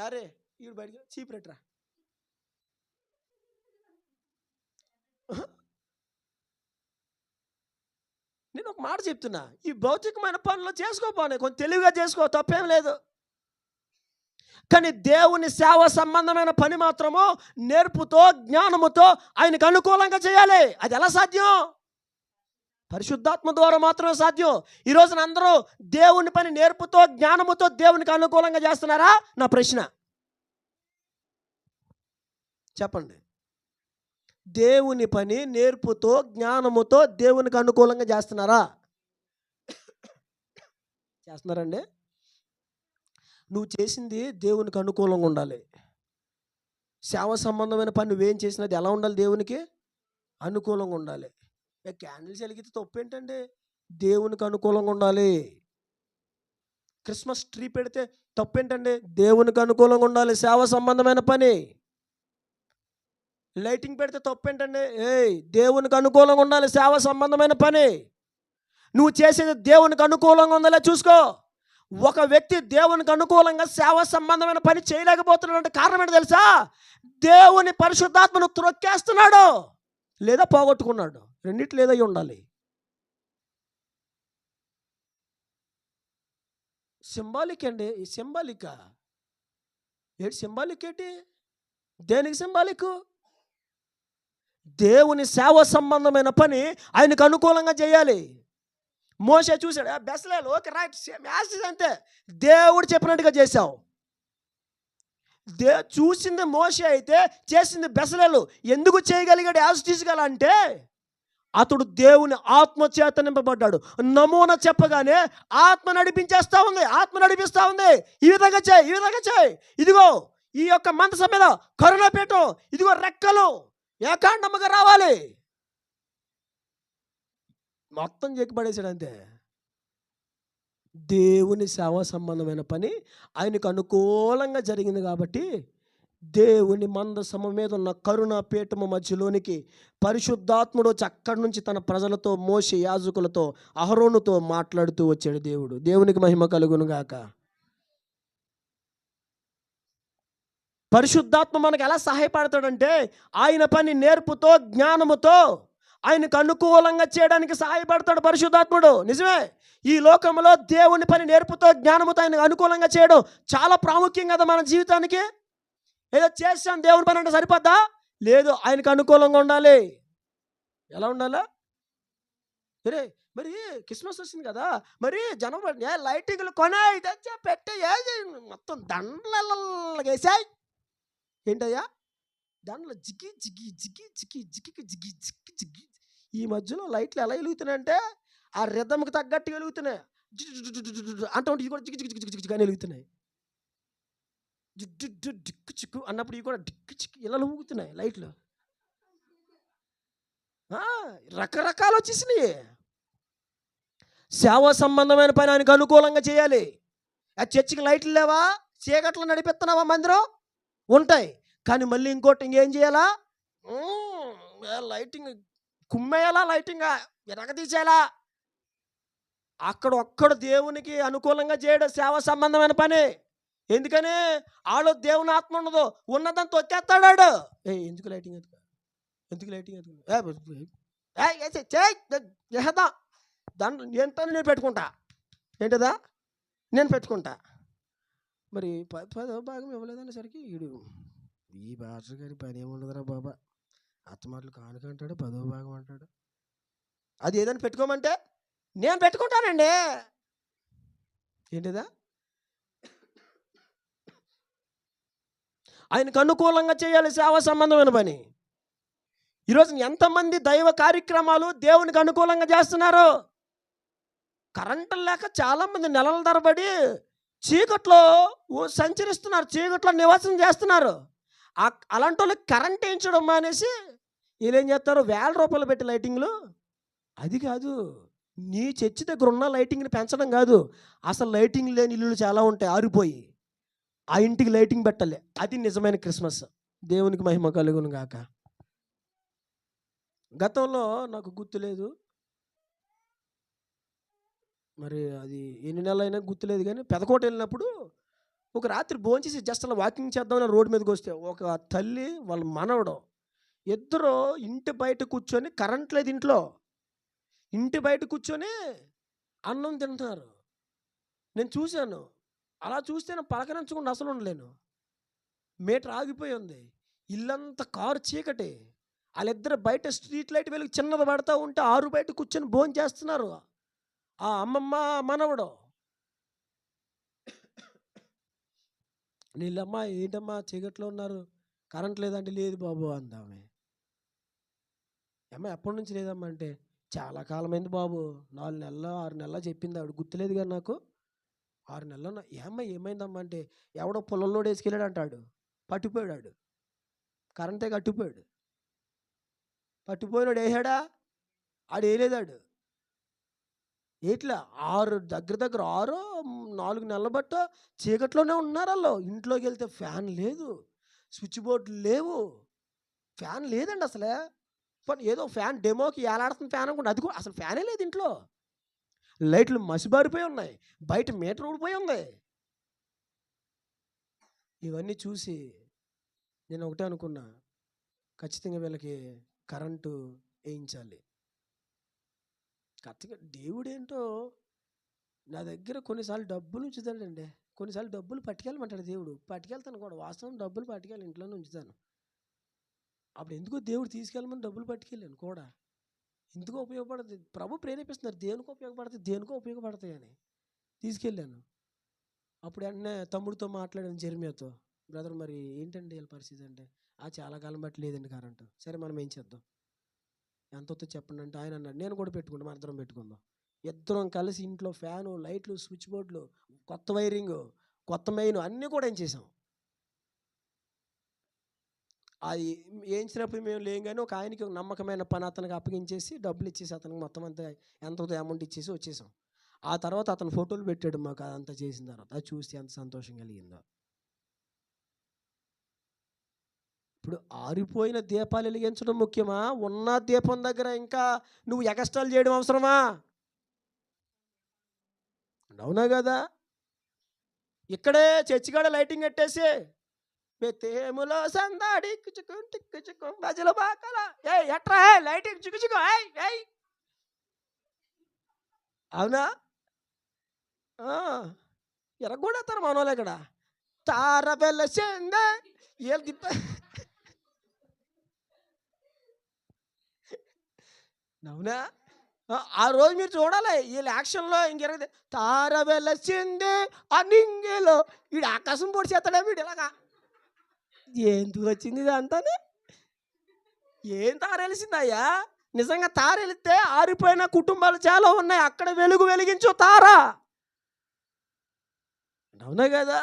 S1: యారే ఈడు బయటకి చీప్ రేట్రా. నేను ఒక మాట చెప్తున్నా, ఈ భౌతికమైన పనులు చేసుకోపోనే కొంచెం తెలివిగా చేసుకో, తప్పేం లేదు. కానీ దేవుని సేవ సంబంధమైన పని మాత్రము నేర్పుతో జ్ఞానముతో ఆయనకు అనుకూలంగా చేయాలి. అది ఎలా సాధ్యం? పరిశుద్ధాత్మ ద్వారా మాత్రమే సాధ్యం. ఈ రోజున అందరూ దేవుని పని నేర్పుతో జ్ఞానముతో దేవునికి అనుకూలంగా చేస్తున్నారా? నా ప్రశ్న చెప్పండి. దేవుని పని నేర్పుతో జ్ఞానముతో దేవునికి అనుకూలంగా చేస్తున్నారా? చేస్తున్నారండి? నువ్వు చేసింది దేవునికి అనుకూలంగా ఉండాలి. సేవ సంబంధమైన పని నువ్వేం చేసినది ఎలా ఉండాలి? దేవునికి అనుకూలంగా ఉండాలి. క్యాండిల్స్ వెలిగితే తప్పేంటండి? దేవునికి అనుకూలంగా ఉండాలి. క్రిస్మస్ ట్రీ పెడితే తప్పేంటండి? దేవునికి అనుకూలంగా ఉండాలి. సేవ సంబంధమైన పని. లైటింగ్ పెడితే తప్పేంటండి? దేవునికి అనుకూలంగా ఉండాలి. సేవ సంబంధమైన పని. నువ్వు చేసేది దేవునికి అనుకూలంగా ఉండాలి చూసుకో. ఒక వ్యక్తి దేవునికి అనుకూలంగా సేవ సంబంధమైన పని చేయలేకపోతున్నాడంటే కారణం ఏంటో తెలుసా? దేవుని పరిశుద్ధాత్మను త్రొక్కేస్తున్నాడు లేదా పోగొట్టుకున్నాడు. రెండిట్లు ఏదై ఉండాలి. సింబాలిక్ అండి. ఈ సింబాలిక్ ఏంటి? సింబాలిక్ ఏంటి? దేనికి సింబాలిక్? దేవుని సేవ సంబంధమైన పని ఆయనకు అనుకూలంగా చేయాలి. మోషే చూశాడు, బెసలేలు ఓకే రైట్ యాసిస్ అంతే, దేవుడు చెప్పినట్టుగా చేశావు. చూసింది మోషే అయితే చేసింది బెసలేలు. ఎందుకు చేయగలిగాడు యాసిస్గా అంటే అతడు దేవుని ఆత్మ చేత నింపబడ్డాడు. నమూనా చెప్పగానే ఆత్మ నడిపించేస్తా ఉంది, ఆత్మ నడిపిస్తూ ఉంది. ఈ విధంగా చేయి, ఈ విధంగా చేయి, ఇదిగో ఈ యొక్క మందసం మీద కరుణపీఠం, ఇదిగో రెక్కలు ఏకాండముగా రావాలి. మొత్తం చెక్కిపడేసాడు అంతే. దేవుని సేవ సంబంధమైన పని ఆయనకు అనుకూలంగా జరిగింది కాబట్టి దేవుని మందసము మీద ఉన్న కరుణ పీఠము మధ్యలోనికి పరిశుద్ధాత్ముడు అక్కడి నుంచి తన ప్రజలతో మోషే యాజకులతో అహరోనుతో మాట్లాడుతూ వచ్చాడు దేవుడు. దేవునికి మహిమ కలుగును గాక. పరిశుద్ధాత్మ మనకు ఎలా సహాయపడతాడంటే ఆయన పని నేర్పుతో జ్ఞానముతో ఆయనకు అనుకూలంగా చేయడానికి సహాయపడతాడు పరిశుద్ధాత్ముడు. నిజమే, ఈ లోకంలో దేవుని పని నేర్పుతో జ్ఞానముతో ఆయనకు అనుకూలంగా చేయడం చాలా ప్రాముఖ్యం కదా మన జీవితానికి. ఏదో చేస్తాం దేవుని పని అంటే సరిపోద్దా? లేదు, ఆయనకు అనుకూలంగా ఉండాలి. ఎలా ఉండాలా? మరి క్రిస్మస్ వస్తుంది కదా, మరి జనవరి లైటింగ్లు కొనాయి తెచ్చా పెట్టే మొత్తం దండలు వేసాయి. ఏంటయ్యా దండలు జిగి జిగి జిగి జిగి జిగి జిగి జిగి జిగి. ఈ మధ్యలో లైట్లు ఎలా వెలుగుతున్నాయంటే ఆ రిథంకి తగ్గట్టుగా వెలుగుతున్నాయి. అంటే ఇవి కూడా జిగి జిగి జిగి జిగి జిగి అని వెలుగుతున్నాయి. డిక్కు చిక్కు అన్నప్పుడు ఇవి కూడా డిక్కు చిక్కు ఇలా ఊగుతున్నాయి లైట్లు. రకరకాలు వచ్చేసినాయి. సేవ సంబంధమైన పని ఆయనకు అనుకూలంగా చేయాలి. ఆ చర్చికి లైట్లు లేవా? చీకట్లు నడిపిస్తున్నావా? మందిరం ఉంటాయి, కానీ మళ్ళీ ఇంకోటి ఇంకేం చేయాలా? లైటింగ్ కుమ్మేయాలా, లైటింగ్ ఎరగదీసేయాలా. అక్కడ ఒక్కడు దేవునికి అనుకూలంగా చేయడం సేవ సంబంధమైన పని. ఎందుకని? ఆలో దేవుని ఆత్మ ఉండదు, ఉన్నదని తొక్కేస్తాడు. ఎందుకు లైటింగ్, ఎందుకు లైటింగ్ చేద్దాం దాంట్లో ఏంటని నేను పెట్టుకుంటా, ఏంటదా నేను పెట్టుకుంటా. మరి 10వ భాగం ఇవ్వలేదనేసరికి వీడు ఈ భాష గారి పని ఏముండదురా బాబా, అత్తమాటలు కానుకంటాడు 10వ భాగం అంటాడు. అది ఏదైనా పెట్టుకోమంటే నేను పెట్టుకుంటానండి. ఏంటిదా? ఆయనకు అనుకూలంగా చేయాలి సేవా సంబంధమైన పని. ఈరోజు ఎంతమంది దైవ కార్యక్రమాలు దేవునికి అనుకూలంగా చేస్తున్నారు? కరెంటు లేక చాలామంది నెలల తరబడి చీకట్లో సంచరిస్తున్నారు, చీకట్లో నివాసం చేస్తున్నారు. అలాంటి వాళ్ళకి కరెంట్ వేయించడం మానేసి వీళ్ళు ఏం చేస్తారు, ₹1000 పెట్టి లైటింగ్లు. అది కాదు, నీ చర్చి దగ్గర ఉన్న లైటింగ్ని పెంచడం కాదు. అసలు లైటింగ్ లేని ఇల్లులు చాలా ఉంటాయి ఆరిపోయి, ఆ ఇంటికి లైటింగ్ పెట్టాలి. అది నిజమైన క్రిస్మస్. దేవునికి మహిమ కలుగును గాక. గతంలో నాకు గుర్తులేదు, మరి అది ఎన్ని నెలలైనా గుర్తులేదు, కానీ పెదకోట వెళ్ళినప్పుడు ఒక రాత్రి భోంచేసి జస్ట్ అలా వాకింగ్ చేద్దామని రోడ్డు మీదకి వస్తే ఒక తల్లి వాళ్ళ మనవడు ఇద్దరు ఇంటి బయట కూర్చొని, కరెంట్ లేదు ఇంట్లో, ఇంటి బయట కూర్చొని అన్నం తింటున్నారు. నేను చూశాను. అలా చూస్తే నేను పలకరించకుండా అసలు ఉండలేను. మీటర్ ఆగిపోయి ఉంది, ఇల్లంతా కారు చీకటి. వాళ్ళిద్దరు బయట స్ట్రీట్ లైట్ వెలుగు చిన్నది పడతా ఉంటే ఆరు బయట కూర్చొని భోజనం చేస్తున్నారు. ఆ అమ్మమ్మ మనవడు. నీళ్ళమ్మ ఏంటమ్మా చీకట్లో ఉన్నారు, కరెంట్ లేదంటే లేదు బాబు అందామే. అమ్మ ఎప్పటి నుంచి లేదమ్మా అంటే చాలా కాలమైంది బాబు, 4 నెలలు 6 నెలలు చెప్పింది ఆవిడ, గుర్తులేదు కానీ నాకు 6 నెలలు. ఏమైందమ్మా అంటే ఎవడో పొలంలో వేసుకెళ్ళాడు అంటాడు, పట్టిపోయాడు, కరెంటే కట్టిపోయాడు. పట్టిపోయినాడు వేసాడా, ఆడు వేయలేదాడు. ఎట్లా 6 దగ్గర 4 నెలల బట్ట చీకట్లోనే ఉన్నారు వాళ్ళు. ఇంట్లోకి వెళ్తే ఫ్యాన్ లేదు, స్విచ్ బోర్డులు లేవు, ఫ్యాన్ లేదండి అసలే. ఏదో ఫ్యాన్ డెమోకి ఏలాడుతున్న ఫ్యాన్ అనుకోండి, అది కూడా అసలు ఫ్యానే లేదు ఇంట్లో. లైట్లు మసిబారిపోయి ఉన్నాయి, బయట మీటర్ ఊడిపోయి ఉంది. ఇవన్నీ చూసి నేను ఒకటే అనుకున్నా, ఖచ్చితంగా వీళ్ళకి కరెంటు వేయించాలి. ఖచ్చితంగా దేవుడేంటో నా దగ్గర కొన్నిసార్లు డబ్బులు ఉంచుతాడండి, కొన్నిసార్లు డబ్బులు పట్టుకెళ్ళమంటాడు దేవుడు. పట్టుకెళ్తాను కూడా, వాస్తవం డబ్బులు పట్టుకెళ్ళి ఇంట్లోనే ఉంచుతాను. అప్పుడు ఎందుకో దేవుడు తీసుకెళ్ళమని డబ్బులు పట్టుకెళ్ళాను కూడా. ఎందుకో ఉపయోగపడుతుంది, ప్రభు ప్రేరేపిస్తున్నారు, దేనికో ఉపయోగపడుతుంది, దేనికో ఉపయోగపడతాయి అని తీసుకెళ్ళాను. అప్పుడు వెంటనే తమ్ముడితో మాట్లాడాను, జెర్మియాతో, బ్రదర్ మరి ఏంటండి వీళ్ళ పరిస్థితి అంటే, చాలా కాలం బట్టి లేదండి కరెంటు. సరే మనం ఏం చేద్దాం, ఎంతో చెప్పండి అంటే ఆయన అన్నాడు, నేను కూడా పెట్టుకుంటాం, మన ఇద్దరం పెట్టుకుందాం. ఇద్దరం కలిసి ఇంట్లో ఫ్యాను, లైట్లు, స్విచ్ బోర్డులు, కొత్త వైరింగ్, కొత్త మెయిన్ అన్నీ కూడా ఏం చేసాం. అది వేయించినప్పుడు మేము లేం, కానీ ఒక ఆయనకి నమ్మకమైన పని అతనికి అప్పగించేసి డబ్బులు ఇచ్చేసి అతనికి మొత్తం అంతా ఎంతో అమౌంట్ ఇచ్చేసి వచ్చేసాం. ఆ తర్వాత అతను ఫోటోలు పెట్టాడు మాకు, అదంతా చేసిన తర్వాత. అది చూస్తే ఎంత సంతోషం కలిగిందో. ఇప్పుడు ఆరిపోయిన దీపాలు వెలిగించడం ముఖ్యమా, ఉన్న దీపం దగ్గర ఇంకా నువ్వు ఎక్స్ట్రాలు చేయడం అవసరమా? అవునా కదా? ఇక్కడే చర్చికాడ లైటింగ్ కట్టేసి బెతేములో సందాడి టిక్కుచుకు బజల బాకల ఎట్రా లైటింగ్ చిక్కుచుకో. అవునా? ఎరగొడతారు మన వాళ్ళు ఇక్కడ. తార వెలసిందే అవునా? ఆ రోజు మీరు చూడాలి వీళ్ళ యాక్షన్లో. ఇంకెరగదు తార వెలసిందే అనింగిలో వీడు ఆకాశం పొడి చేస్తాడా వీడు ఇలాగా. ఎందుకు వచ్చింది ఇదంతా? ఏం తారెలిసిందయ్యా? నిజంగా తారెలిస్తే ఆరిపోయిన కుటుంబాలు చాలా ఉన్నాయి, అక్కడ వెలుగు వెలిగించు తార. అవునా కదా?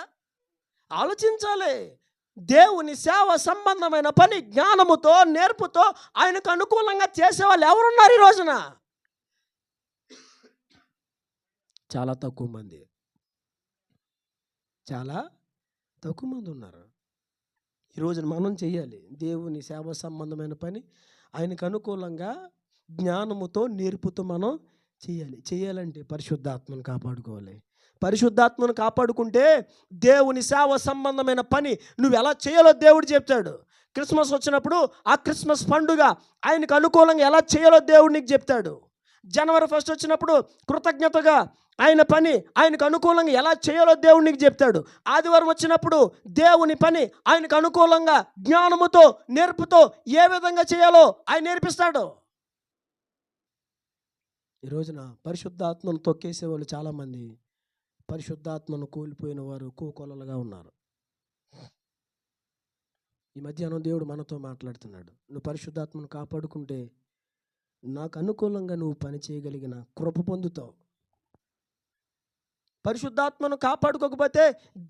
S1: ఆలోచించాలి. దేవుని సేవ సంబంధమైన పని జ్ఞానముతో నేర్పుతో ఆయనకు అనుకూలంగా చేసేవాళ్ళు ఎవరున్నారు ఈ రోజున? చాలా తక్కువ మంది, చాలా తక్కువ మంది ఉన్నారు. ఈరోజు మనం చేయాలి దేవుని సేవ సంబంధమైన పని, ఆయనకు అనుకూలంగా జ్ఞానముతో నేర్పుతూ మనం చేయాలంటే పరిశుద్ధాత్మను కాపాడుకోవాలి. పరిశుద్ధాత్మను కాపాడుకుంటే దేవుని సేవ సంబంధమైన పని నువ్వు ఎలా చేయాలో దేవుడు చెప్తాడు. క్రిస్మస్ వచ్చినప్పుడు ఆ క్రిస్మస్ పండుగ ఆయనకు అనుకూలంగా ఎలా చేయాలో దేవుడు నీకు చెప్తాడు. జనవరి 1 వచ్చినప్పుడు కృతజ్ఞతగా ఆయన పని ఆయనకు అనుకూలంగా ఎలా చేయాలో దేవుడు నీకు చెప్తాడు. ఆదివారం వచ్చినప్పుడు దేవుని పని ఆయనకు అనుకూలంగా జ్ఞానముతో నేర్పుతో ఏ విధంగా చేయాలో ఆయన నేర్పిస్తాడు. ఈ రోజున పరిశుద్ధాత్మను తొక్కేసే వాళ్ళు చాలామంది పరిశుద్ధాత్మను కోల్పోయిన వారు కోకొల్లలుగా ఉన్నారు. ఈ మధ్యాహ్నం దేవుడు మనతో మాట్లాడుతున్నాడు. నువ్వు పరిశుద్ధాత్మను కాపాడుకుంటే నాకు అనుకూలంగా నువ్వు పని చేయగలిగిన కృప పొందుతావు. పరిశుద్ధాత్మను కాపాడుకోకపోతే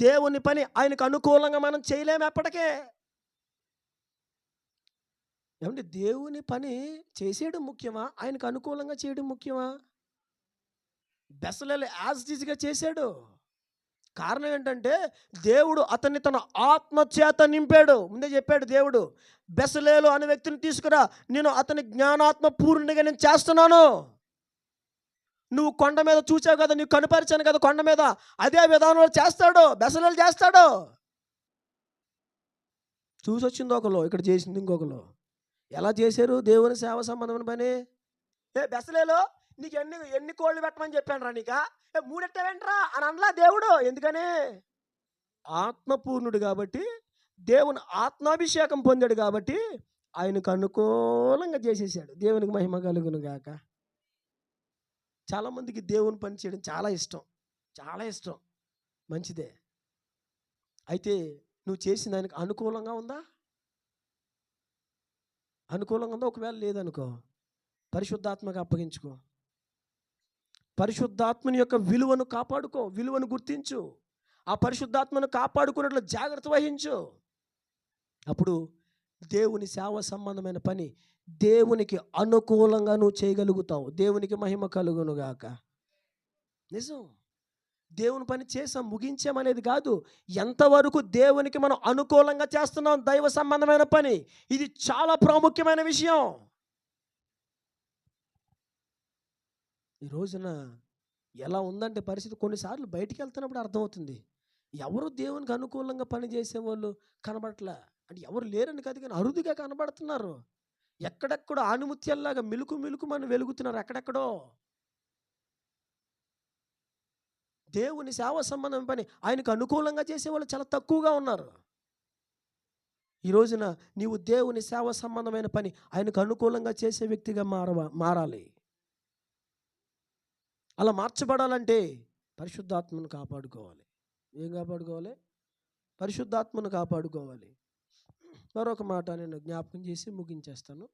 S1: దేవుని పని ఆయనకు అనుకూలంగా మనం చేయలేము ఎప్పటికే. ఏమంటే దేవుని పని చేసేయడం ముఖ్యమా, ఆయనకు అనుకూలంగా చేయడం ముఖ్యమా? బెసలేలు యాజ్ ఈజీగా చేశాడు. కారణం ఏంటంటే దేవుడు అతన్ని తన ఆత్మ చేత నింపాడు. ముందే చెప్పాడు దేవుడు, బెసలేలు అనే వ్యక్తిని తీసుకురా, నేను అతని జ్ఞానాత్మ పూర్ణిగా నేను చేస్తున్నాను. నువ్వు కొండ మీద చూసావు కదా, నీకు కనుపరిచాను కదా కొండ మీద, అదే విధానంలో చేస్తాడు, బెసలేలు చేస్తాడు. చూసొచ్చింది ఒకరు, ఇక్కడ చేసింది ఇంకొకరు. ఎలా చేశారు దేవుని సేవ సంబంధమైన పని? బెసలేలు నీకు ఎన్ని కోళ్ళు పెట్టమని చెప్పాను రా, నీకా 3 ఎట్టవేంట్రా అని అనలా దేవుడు. ఎందుకని? ఆత్మపూర్ణుడు కాబట్టి, దేవుని ఆత్మాభిషేకం పొందాడు కాబట్టి ఆయనకు అనుకూలంగా చేసేసాడు. దేవునికి మహిమ కలుగును గాక. చాలామందికి దేవుని పని చేయడం చాలా ఇష్టం, చాలా ఇష్టం, మంచిదే. అయితే నువ్వు చేసిన ఆయనకు అనుకూలంగా ఉందా? అనుకూలంగా ఉందా? ఒకవేళ లేదనుకో, పరిశుద్ధాత్మకు అప్పగించుకో. పరిశుద్ధాత్మని యొక్క విలువను కాపాడుకో, విలువను గుర్తించు. ఆ పరిశుద్ధాత్మను కాపాడుకున్నట్లు జాగ్రత్త వహించు. అప్పుడు దేవుని సేవ సంబంధమైన పని దేవునికి అనుకూలంగా నువ్వు చేయగలుగుతావు. దేవునికి మహిమ కలుగునుగాక. నిజం, దేవుని పని చేసాం ముగించామనేది కాదు, ఎంతవరకు దేవునికి మనం అనుకూలంగా చేస్తున్నాం దైవ సంబంధమైన పని, ఇది చాలా ప్రాముఖ్యమైన విషయం. ఈ రోజున ఎలా ఉందంటే పరిస్థితి, కొన్నిసార్లు బయటికి వెళ్తున్నప్పుడు అర్థమవుతుంది ఎవరు దేవునికి అనుకూలంగా పని చేసేవాళ్ళు కనబడట్లే. అంటే ఎవరు లేరని కాదు, కానీ అరుదుగా కనబడుతున్నారు. ఎక్కడెక్కడో ఆణిముత్యాల్లాగా మిలుకు మిలుకు మనం వెలుగుతున్నారు ఎక్కడెక్కడో. దేవుని సేవ సంబంధం పని ఆయనకు అనుకూలంగా చేసేవాళ్ళు చాలా తక్కువగా ఉన్నారు. ఈ రోజున నీవు దేవుని సేవ సంబంధమైన పని ఆయనకు అనుకూలంగా చేసే వ్యక్తిగా మారాలి. అలా మార్చబడాలంటే పరిశుద్ధాత్మను కాపాడుకోవాలి. ఏం కాపాడుకోవాలి? పరిశుద్ధాత్మను కాపాడుకోవాలి. మరొక మాట నేను జ్ఞాపకం చేసి ముగించేస్తాను.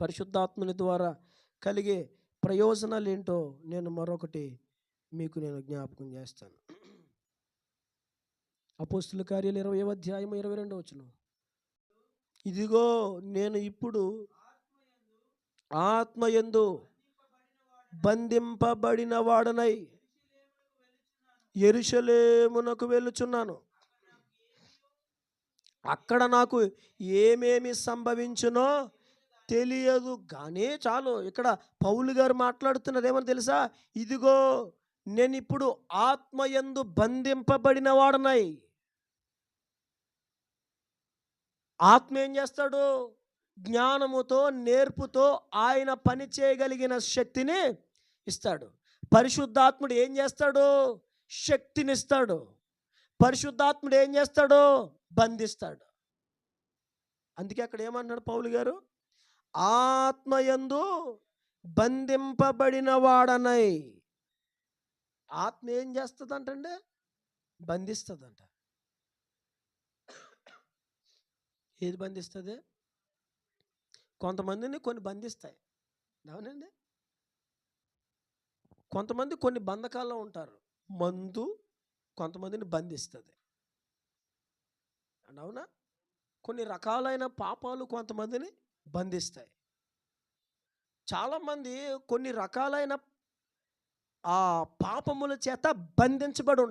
S1: పరిశుద్ధాత్మని ద్వారా కలిగే ప్రయోజనాలు ఏంటో నేను మరొకటి మీకు నేను జ్ఞాపకం చేస్తాను. అపోస్తుల కార్యాలు 20వ అధ్యాయం 22వ వచనం. ఇదిగో నేను ఇప్పుడు ఆత్మయందు బంధింపబడిన వాడనై యెరూషలేమునకు వెళ్ళుచున్నాను. అక్కడ నాకు ఏమేమి సంభవించునో తెలియదు. కానీ చాలు, ఇక్కడ పౌలు గారు మాట్లాడుతున్నది ఏమని తెలుసా? ఇదిగో నేను ఇప్పుడు ఆత్మయందు బంధింపబడిన వాడనై. ఆత్మ ఏం చేస్తాడు? జ్ఞానముతో నేర్పుతో ఆయన పని చేయగలిగిన శక్తిని ఇస్తాడు. పరిశుద్ధాత్ముడు ఏం చేస్తాడు? శక్తిని ఇస్తాడు. పరిశుద్ధాత్ముడు ఏం చేస్తాడు? బంధిస్తాడు. అందుకే అక్కడ ఏమన్నాడు పౌలు గారు? ఆత్మయందు బంధింపబడిన వాడనై. ఆత్మ ఏం చేస్తుందంటే బంధిస్తుందంట. ఏది బంధిస్తుంది? కొంతమందిని కొన్ని బంధిస్తాయి, అవునండి. కొంతమంది కొన్ని బంధకాల్లో ఉంటారు. మందు కొంతమందిని బంధిస్తుంది, అవునా? కొన్ని రకాలైన పాపాలు కొంతమందిని బంధిస్తాయి. చాలామంది కొన్ని రకాలైన ఆ పాపముల చేత బంధించబడి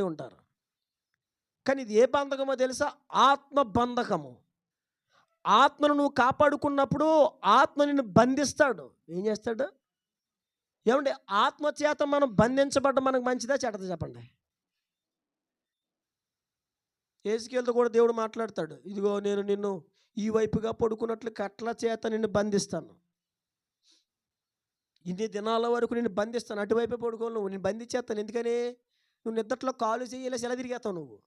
S1: ఉంటారు. కానీ ఇది ఏ బంధకమో తెలుసా? ఆత్మ బంధకము. ఆత్మను నువ్వు కాపాడుకున్నప్పుడు ఆత్మ నిన్ను బంధిస్తాడు. ఏం చేస్తాడు? ఏమండి, ఆత్మ చేత మనం బంధించబడ్డ మనకు మంచిదా చెడ్డదా చెప్పండి? యెహెజ్కేలుతో కూడా దేవుడు మాట్లాడతాడు, ఇదిగో నేను నిన్ను ఈ వైపుగా పడుకున్నట్లు కట్ల చేత నిన్ను బంధిస్తాను, ఇన్ని దినాల వరకు నిన్ను బంధిస్తాను, అటువైపే పడుకోను, నువ్వు నేను బంధించేస్తాను. ఎందుకని? నువ్వు నిద్రలో కాలు చేయలేసి ఎలా తిరిగేస్తావు నువ్వు,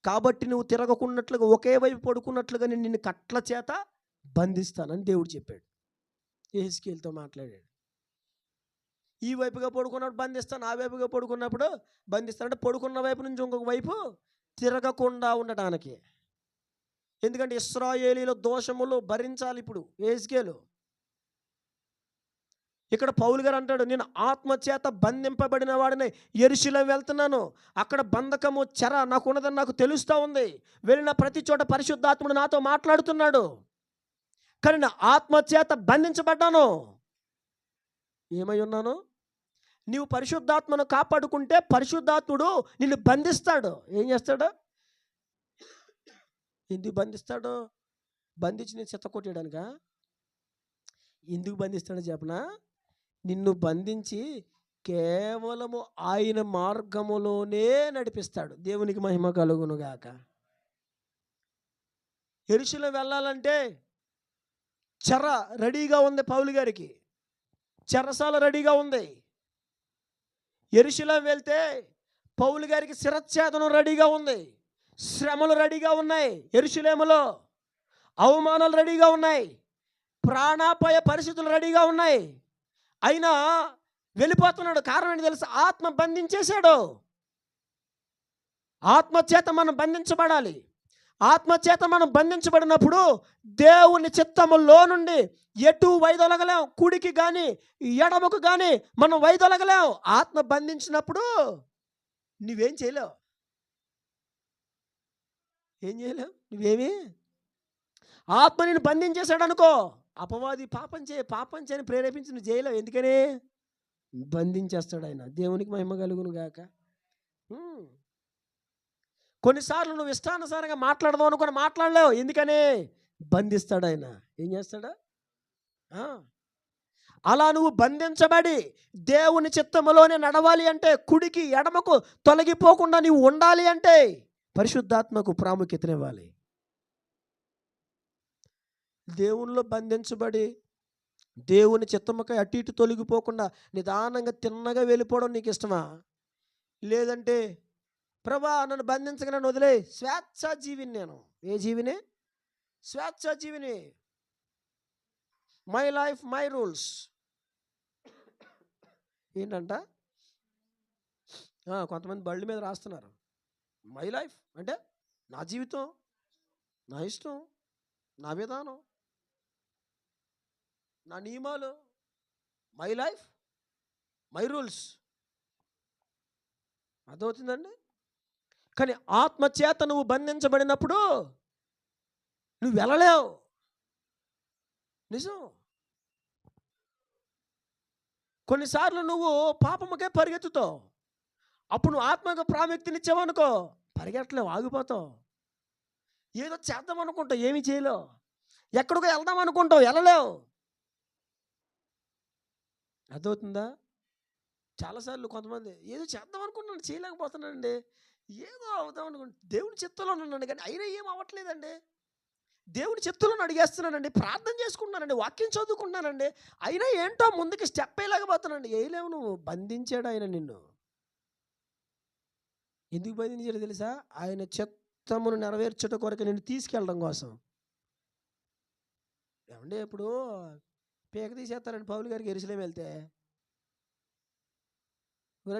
S1: కాబట్టి నువ్వు తిరగకున్నట్లుగా ఒకే వైపు పడుకున్నట్లుగా నేను నిన్ను కట్ల చేత బంధిస్తానని దేవుడు చెప్పాడు. యెహెజ్కేలుతో మాట్లాడాడు. ఈ వైపుగా పడుకున్నప్పుడు బంధిస్తాను, ఆ వైపుగా పడుకున్నప్పుడు బంధిస్తాను, అంటే పడుకున్న వైపు నుంచి ఇంకొక వైపు తిరగకుండా ఉండటానికి. ఎందుకంటే ఇశ్రాయేలీల దోషములు భరించాలి ఇప్పుడు యెహెజ్కేలు. ఇక్కడ పౌలు గారు అంటాడు, నేను ఆత్మచేత బంధింపబడిన వాడిని యెరూషలేము వెళ్తున్నాను, అక్కడ బంధకము చెర నాకు ఉన్నదని నాకు తెలుస్తూ ఉంది, వెళ్ళిన ప్రతి చోట పరిశుద్ధాత్ముడు నాతో మాట్లాడుతున్నాడు, కానీ నా ఆత్మచేత బంధించబడ్డాను. ఏమై ఉన్నాను? నీవు పరిశుద్ధాత్మను కాపాడుకుంటే పరిశుద్ధాత్ముడు నిన్ను బంధిస్తాడు. ఏం చేస్తాడు? ఎందుకు బంధిస్తాడు? బంధించి నేను చిత్తకొట్టేయడానికా? ఎందుకు బంధిస్తాడో చెప్పనా? నిన్ను బంధించి కేవలము ఆయన మార్గములోనే నడిపిస్తాడు. దేవునికి మహిమ కలుగునుగాక. యెరూషలేము వెళ్ళాలంటే చెర రెడీగా ఉంది పౌలు గారికి, చెరసాల రెడీగా ఉంది. యెరూషలేము వెళ్తే పౌలు గారికి శిరచ్ఛేదనం రెడీగా ఉంది, శ్రమలు రెడీగా ఉన్నాయి, యెరూషలేములో అవమానాలు రెడీగా ఉన్నాయి, ప్రాణాపాయ పరిస్థితులు రెడీగా ఉన్నాయి. అయినా వెళ్ళిపోతున్నాడు. కారణం ఏంటి తెలుసు? ఆత్మ బంధించేశాడు. ఆత్మచేత మనం బంధించబడాలి. ఆత్మచేత మనం బంధించబడినప్పుడు దేవుని చిత్తములో నుండి ఎటు వైదొలగలేం, కుడికి కానీ ఎడమకు కానీ మనం వైదొలగలేం. ఆత్మ బంధించినప్పుడు నువ్వేం చేయలేవు. ఏం చేయలేవు నువ్వేమి. ఆత్మ నిన్ను బంధించేశాడు అనుకో, అపవాది పాపం చేయని ప్రేరేపించి నువ్వు చేయలేవు. ఎందుకని? బంధించేస్తాడు ఆయన. దేవునికి మహిమ కలుగును గాక. కొన్నిసార్లు నువ్వు ఇష్టానుసారంగా మాట్లాడదాం అనుకుని మాట్లాడలేవు. ఎందుకని? బంధిస్తాడు ఆయన. ఏం చేస్తాడు? అలా నువ్వు బంధించబడి దేవుని చిత్తములోనే నడవాలి అంటే, కుడికి ఎడమకు తొలగిపోకుండా నీవు ఉండాలి అంటే పరిశుద్ధాత్మకు ప్రాముఖ్యతనివ్వాలి. దేవునిలో బంధించబడి దేవుని చిత్తముకై అటు ఇటు తొలగిపోకుండా నిదానంగా తిన్నగా వెళ్ళిపోవడం నీకు ఇష్టమా? లేదంటే ప్రభా నన్ను బంధించగా నన్ను వదిలే, స్వేచ్ఛా జీవిని నేను. ఏ జీవిని? స్వేచ్ఛా జీవిని. My life my rules. ఏంటంట? కొంతమంది బళ్ళ మీద రాస్తున్నారు మై లైఫ్ అంటే నా జీవితం, నా ఇష్టం, నా విధానం, నా నియమాలు. My life my rules. అర్థమవుతుందండి? కానీ ఆత్మచేత నువ్వు బంధించబడినప్పుడు నువ్వు వెళ్ళలేవు. నిజం. కొన్నిసార్లు నువ్వు పాపముకే పరిగెత్తుతావు. అప్పుడు నువ్వు ఆత్మకు ప్రాముఖ్యతనిచ్చావనుకో, పరిగెట్టలేవు, ఆగిపోతావు. ఏదో చేద్దాం అనుకుంటావు, ఏమీ చేయలేవు. ఎక్కడికో వెళ్దాం అనుకుంటావు, వెళ్ళలేవు. అర్థమవుతుందా? చాలాసార్లు కొంతమంది ఏదో చేద్దాం అనుకుంటున్నాను, చేయలేకపోతున్నానండి, ఏదో అవుదాం అనుకుంటు దేవుని చిత్తంలో ఉన్నాను కానీ అయినా ఏం అవ్వట్లేదండి. దేవుని చిత్తంలో అడిగేస్తున్నానండి, ప్రార్థన చేసుకుంటున్నానండి, వాక్యం చదువుకుంటున్నానండి, అయినా ఏంటో ముందుకు స్టెప్ వేయలేకపోతున్నానండి. వేయలేవు. నువ్వు బంధించాడు ఆయన నిన్ను. ఎందుకు బంధించాడు తెలుసా? ఆయన చిత్తమును నెరవేర్చట కొరకు నిన్ను తీసుకెళ్ళడం కోసం. ఏమంటే ఇప్పుడు పీక తీసేస్తారండి పౌలు గారికి యెరూషలేము వెళ్తే.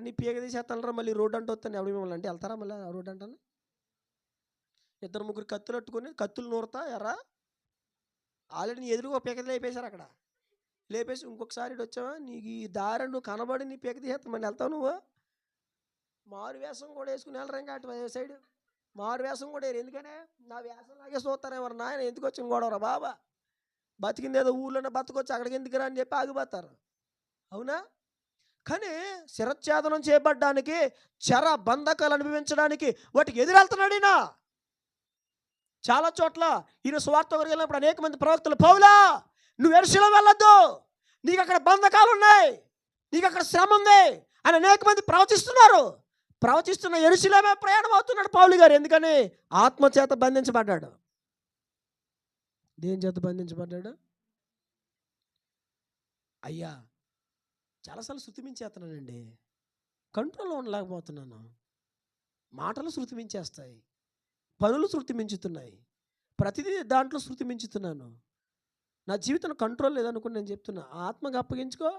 S1: నీ పీక తీసేస్తానరా మళ్ళీ రోడ్డు అంటూ వస్తాను ఎవడు మిమ్మల్ని అంటే వెళ్తారా? మళ్ళీ రోడ్డు అంటాను. ఇద్దరు ముగ్గురు కత్తులు పట్టుకొని కత్తులు నూరుతా ఎరా ఆల్రెడీ నీ ఎదురుగా పీక లేపేశారు. అక్కడ లేపేసి ఇంకొకసారి ఇటు వచ్చావా, నీకు ఈ దారి నువ్వు కనబడి నీ పీక తీసేస్తా మళ్ళీ వెళ్తావు. నువ్వు మారు వేషం కూడా వేసుకుని వెళ్ళరు. ఇంకా అటు సైడ్ మారు వేషం కూడా వేరు. ఎందుకనే నా వేషం లాగే చూస్తారు ఎవరు. నాయన ఎందుకు వచ్చిన గొడవరా బాబా, బతికింది ఏదో ఊళ్ళోనే బతకొచ్చి అక్కడికి ఎందుకురా అని చెప్పి ఆగిపోతారు. అవునా? కానీ శిరచ్ఛేదనం చేయబడ్డానికి, చెర బంధకాలు అనుభవించడానికి వాటికి ఎదురెళ్తున్నాడు ఈయన. చాలా చోట్ల ఈయన సువార్త వరకు వెళ్ళినప్పుడు అనేక మంది ప్రవక్తలు, పౌలా నువ్వు యెరూషలేము వెళ్ళొద్దు, నీకు అక్కడ బంధకాలు ఉన్నాయి, నీకు అక్కడ శ్రమ ఉంది అని అనేక మంది ప్రవచిస్తున్నారు. ప్రవచిస్తున్న యెరూషలేమే ప్రయాణం అవుతున్నాడు పౌలు గారు. ఎందుకని? ఆత్మ చేత బంధించబడ్డాడు. దేని చేత బంధించబడ్డాడు? అయ్యా చాలాసార్లు శృతి మించేస్తున్నానండి, కంట్రోల్లో ఉండలేకపోతున్నాను. మాటలు శృతి మించేస్తాయి, పనులు శృతి మించుతున్నాయి, ప్రతిదీ దాంట్లో శృతి మించుతున్నాను. నా జీవితం కంట్రోల్ లేదనుకుని నేను చెప్తున్నా. ఆత్మకు అప్పగించుకో,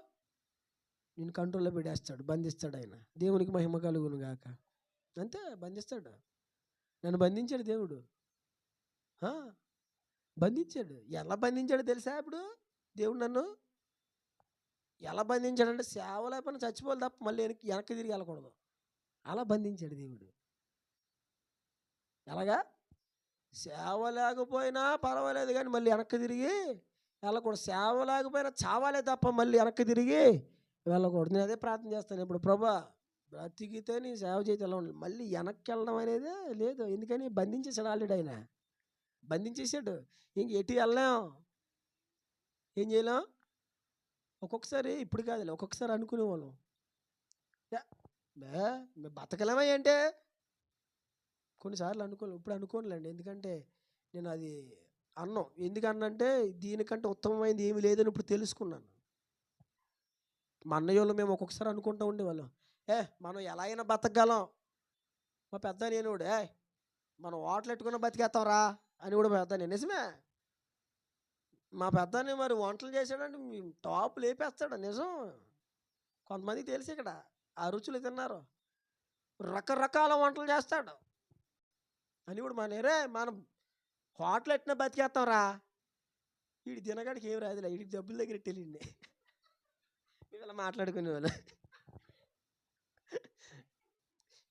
S1: నేను కంట్రోల్లో పెట్టేస్తాడు, బంధిస్తాడు ఆయన. దేవునికి మహిమ కలుగును గాక. అంతే, బంధిస్తాడు. నన్ను బంధించాడు దేవుడు. బంధించాడు. ఎలా బంధించాడు తెలుసా? ఇప్పుడు దేవుడు నన్ను ఎలా బంధించాడంటే, సేవ లేకపోయినా చచ్చిపోవాలి తప్ప మళ్ళీ వెనక్కి తిరిగి వెళ్ళకూడదు. అలా బంధించాడు దేవుడు. ఎలాగా? సేవ లేకపోయినా పర్వాలేదు కానీ మళ్ళీ వెనక్కి తిరిగి వెళ్ళకూడదు. సేవ లేకపోయినా చావాలే తప్ప మళ్ళీ వెనక్కి తిరిగి వెళ్ళకూడదు. నేను అదే ప్రార్థన చేస్తాను ఇప్పుడు, ప్రభా బ్రతికితే నీ సేవ చేతి ఎలా ఉండాలి, మళ్ళీ వెనక్కి వెళ్ళడం అనేది లేదు. ఎందుకని? బంధించేశాడు ఆల్రెడీ ఆయన, బంధించేశాడు. ఇంక ఎటు వెళ్ళాం, ఏం చేయలేం. ఒక్కొక్కసారి, ఇప్పుడు కాదులే, ఒక్కొక్కసారి అనుకునేవాళ్ళం బతకలేమా అంటే, కొన్నిసార్లు అనుకోలేం. ఇప్పుడు అనుకోనులేండి, ఎందుకంటే నేను అది అన్నం ఎందుకన్నంటే దీనికంటే ఉత్తమమైనది ఏమీ లేదని ఇప్పుడు తెలుసుకున్నాను. మా అన్నయ్యోళ్ళు మేము ఒక్కొక్కసారి అనుకుంటూ ఉండేవాళ్ళం, మనం ఎలా అయినా బతకగలం. మా పెద్ద నేను కూడా మనం హోటల్ పెట్టుకున్న బతికేస్తాంరా అని కూడా పెద్ద నిజమే. మా పెద్దని మరి వంటలు చేశాడంటే టాప్ లేపేస్తాడు, నిజం. కొంతమందికి తెలిసి ఇక్కడ ఆ రుచులు తిన్నారు, రకరకాల వంటలు చేస్తాడు అని కూడా మనం హోటల్ ఎట్టినా బతికేస్తాంరా. వీడి తినగాడికి ఏం రాదులే, వీడికి డబ్బుల దగ్గర వెళ్ళిండి ఇలా మాట్లాడుకునేవాళ్ళు.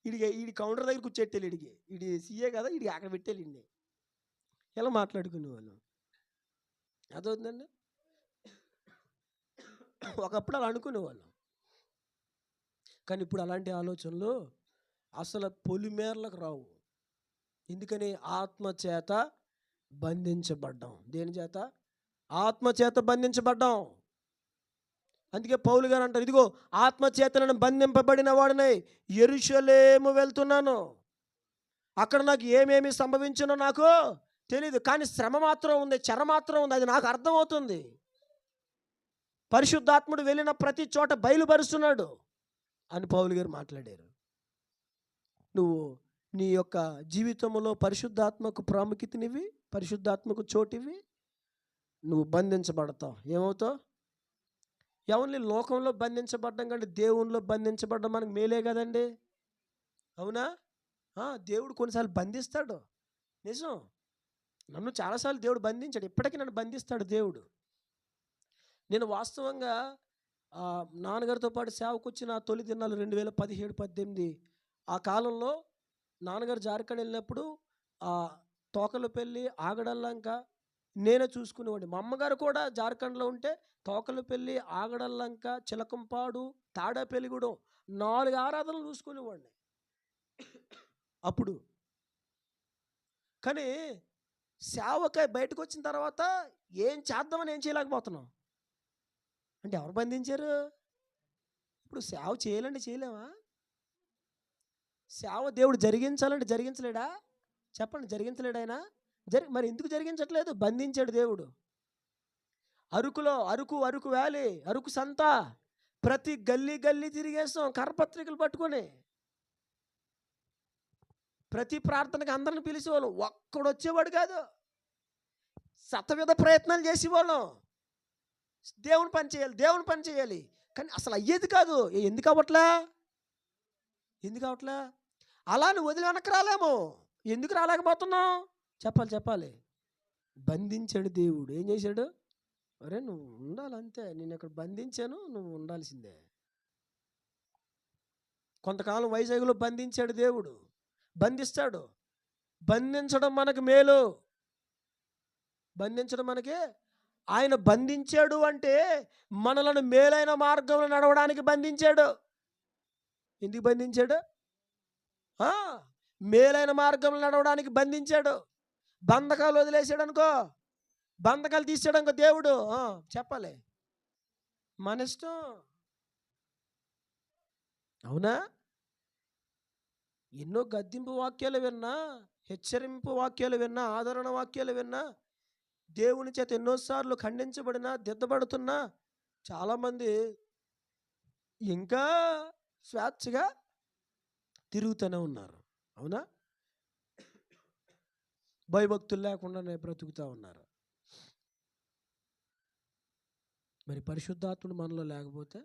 S1: వీడి కౌంటర్ దగ్గర కూర్చోట్టెళ్ళి, వీడి సీఏ కదా, వీడికి అక్కడ పెట్టేళ్ళిండి ఇలా మాట్లాడుకునేవాళ్ళు. అదవుతుందండి. ఒకప్పుడు అలా అనుకునేవాళ్ళం, కానీ ఇప్పుడు అలాంటి ఆలోచనలు అసలు పొలిమేరలకు రావు. ఎందుకని? ఆత్మచేత బంధించబడ్డాం. దేని చేత? ఆత్మచేత బంధించబడ్డాం. అందుకే పౌలు గారు అంటారు, ఇదిగో ఆత్మచేతను బంధింపబడిన వాడినై యెరూషలేము వెళ్తున్నాను, అక్కడ నాకు ఏమేమి సంభవించునో నాకు తెలీదు, కానీ శ్రమ మాత్రం ఉంది, చెర మాత్రం ఉంది, అది నాకు అర్థమవుతుంది. పరిశుద్ధాత్ముడు వెళ్ళిన ప్రతి చోట బయలుపరుస్తున్నాడు అని పౌలు గారు మాట్లాడారు. నువ్వు నీ యొక్క జీవితంలో పరిశుద్ధాత్మకు ప్రాముఖ్యతనివి, పరిశుద్ధాత్మకు చోటివి, నువ్వు బంధించబడతావు. ఏమవుతావు? ఎవరిని లోకంలో బంధించబడ్డం కంటే దేవునిలో బంధించబడ్డం మనకు మేలే కదండి, అవునా? దేవుడు కొన్నిసార్లు బంధిస్తాడు, నిజం. నన్ను చాలాసార్లు దేవుడు బంధించాడు, ఇప్పటికీ నన్ను బంధిస్తాడు దేవుడు. నేను వాస్తవంగా నాన్నగారితో పాటు సేవకు వచ్చిన తొలి దినాలు 2017-18 ఆ కాలంలో నాన్నగారు జార్ఖండ్ వెళ్ళినప్పుడు తోకలపల్లి, ఆగడల్లంక నేనే చూసుకునేవాడిని. మా అమ్మగారు కూడా జార్ఖండ్లో ఉంటే తోకలపల్లి, ఆగడల్లంక, చిలకంపాడు, తాడేపల్లిగూడెం 4 ఆరాధనలు చూసుకునేవాడిని అప్పుడు. కానీ సేవకై బయటకు వచ్చిన తర్వాత ఏం చేద్దామని ఏం చేయలేకపోతున్నాం. అంటే ఎవరు బంధించారు? ఇప్పుడు సేవ చేయాలంటే చేయలేమా? సేవ దేవుడు జరిగించాలంటే జరిగించలేడా? చెప్పండి, జరిగించలేడు ఆయన? మరి ఎందుకు జరిగించట్లేదు? బంధించాడు దేవుడు. అరకులో అరకు వ్యాలీ, అరకు సంత, ప్రతి గల్లీ తిరిగేస్తాం కరపత్రికలు పట్టుకొని. ప్రతి ప్రార్థనకి అందరిని పిలిచేవాళ్ళం, ఒక్కడు వచ్చేవాడు కాదు. శతవిధ ప్రయత్నాలు చేసేవాళ్ళం, దేవుని పని చేయాలి, కానీ అసలు అయ్యేది కాదు. ఎందుకు అవ్వట్లా? అలా నువ్వు వదిలి వెనక్కి రాలేము. ఎందుకు రాలేకపోతున్నావు? చెప్పాలి. బంధించాడు దేవుడు. ఏం చేశాడు? అరే నువ్వు ఉండాలంతే, నేను ఇక్కడ బంధించాను, నువ్వు ఉండాల్సిందే. కొంతకాలం వైజాగ్లో బంధించాడు దేవుడు, బంధిస్తాడు. బంధించడం మనకు మేలు, బంధించడం మనకి. ఆయన బంధించాడు అంటే మనలను మేలైన మార్గంలో నడవడానికి బంధించాడు. ఎందుకు బంధించాడు? మేలైన మార్గంలో నడవడానికి బంధించాడు. బంధకాలు వదిలేసాడు అనుకో, బంధకాలు తీసాడు అనుకో దేవుడు, చెప్పాలి, మన ఇష్టం, అవునా? ఎన్నో గద్దింపు వాక్యాలు విన్నా, హెచ్చరింపు వాక్యాలు విన్నా, ఆదరణ వాక్యాలు విన్నా, దేవుని చేత ఎన్నోసార్లు ఖండించబడినా, దిద్దబడుతున్నా చాలామంది ఇంకా స్వేచ్ఛగా తిరుగుతూనే ఉన్నారు. అవునా? భయభక్తులు లేకుండానే బ్రతుకుతూ ఉన్నారు. మరి పరిశుద్ధాత్ముడు మనలో లేకపోతే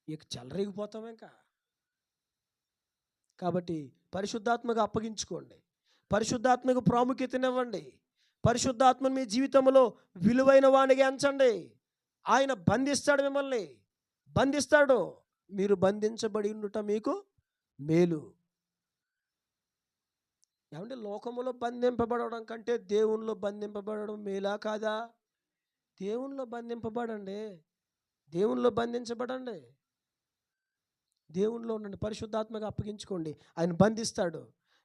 S1: ఇక చెలరేగిపోతాం ఇంకా. కాబట్టి పరిశుద్ధాత్మకు అప్పగించుకోండి, పరిశుద్ధాత్మకు ప్రాముఖ్యతనివ్వండి, పరిశుద్ధాత్మను మీ జీవితంలో విలువైన వానిగా ఎంచండి. ఆయన బంధిస్తాడు, మిమ్మల్ని బంధిస్తాడు. మీరు బంధించబడి ఉండుట మీకు మేలు. ఏమంటే లోకములో బంధింపబడడం కంటే దేవునిలో బంధింపబడడం మేలా కాదా? దేవునిలో బంధింపబడండి, దేవునిలో బంధించబడండి, దేవునిలో ఉండండి, పరిశుద్ధాత్మగా అప్పగించుకోండి. ఆయన బంధిస్తాడు.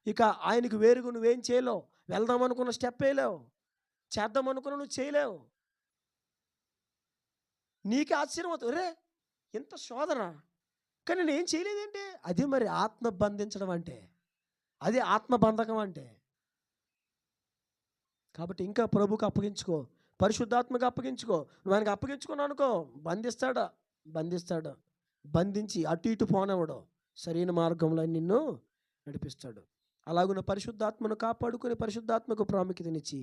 S1: ఇక ఆయనకు వేరుగా నువ్వేం చేయలేవు. వెళ్దాం అనుకున్న స్టెప్ వేయలేవు, చేద్దాం అనుకున్న నువ్వు చేయలేవు. నీకే ఆశ్చర్యం అవుతుంది, రే ఇంత శోధన, కానీ నేను ఏం చేయలేదేంటి? అది మరి ఆత్మ బంధించడం అంటే, అది ఆత్మబంధకం అంటే. కాబట్టి ఇంకా ప్రభుకు అప్పగించుకో, పరిశుద్ధాత్మగా అప్పగించుకో. నువ్వు ఆయనకు అప్పగించుకున్నావు అనుకో, బంధిస్తాడు, బంధించి అటు ఇటు పోనివ్వడు, సరైన మార్గంలో నిన్ను నడిపిస్తాడు. అలాగున్న పరిశుద్ధాత్మను కాపాడుకుని పరిశుద్ధాత్మకు ప్రాముఖ్యతనిచ్చి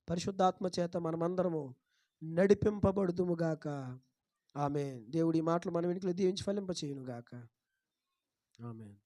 S1: పరిశుద్ధాత్మ చేత మనమందరము నడిపింపబడుదుముగాక. ఆమేన్. దేవుడి మాటలు మన వెనుకలు దీవించి ఫలింపచేయునుగాక. ఆమేన్.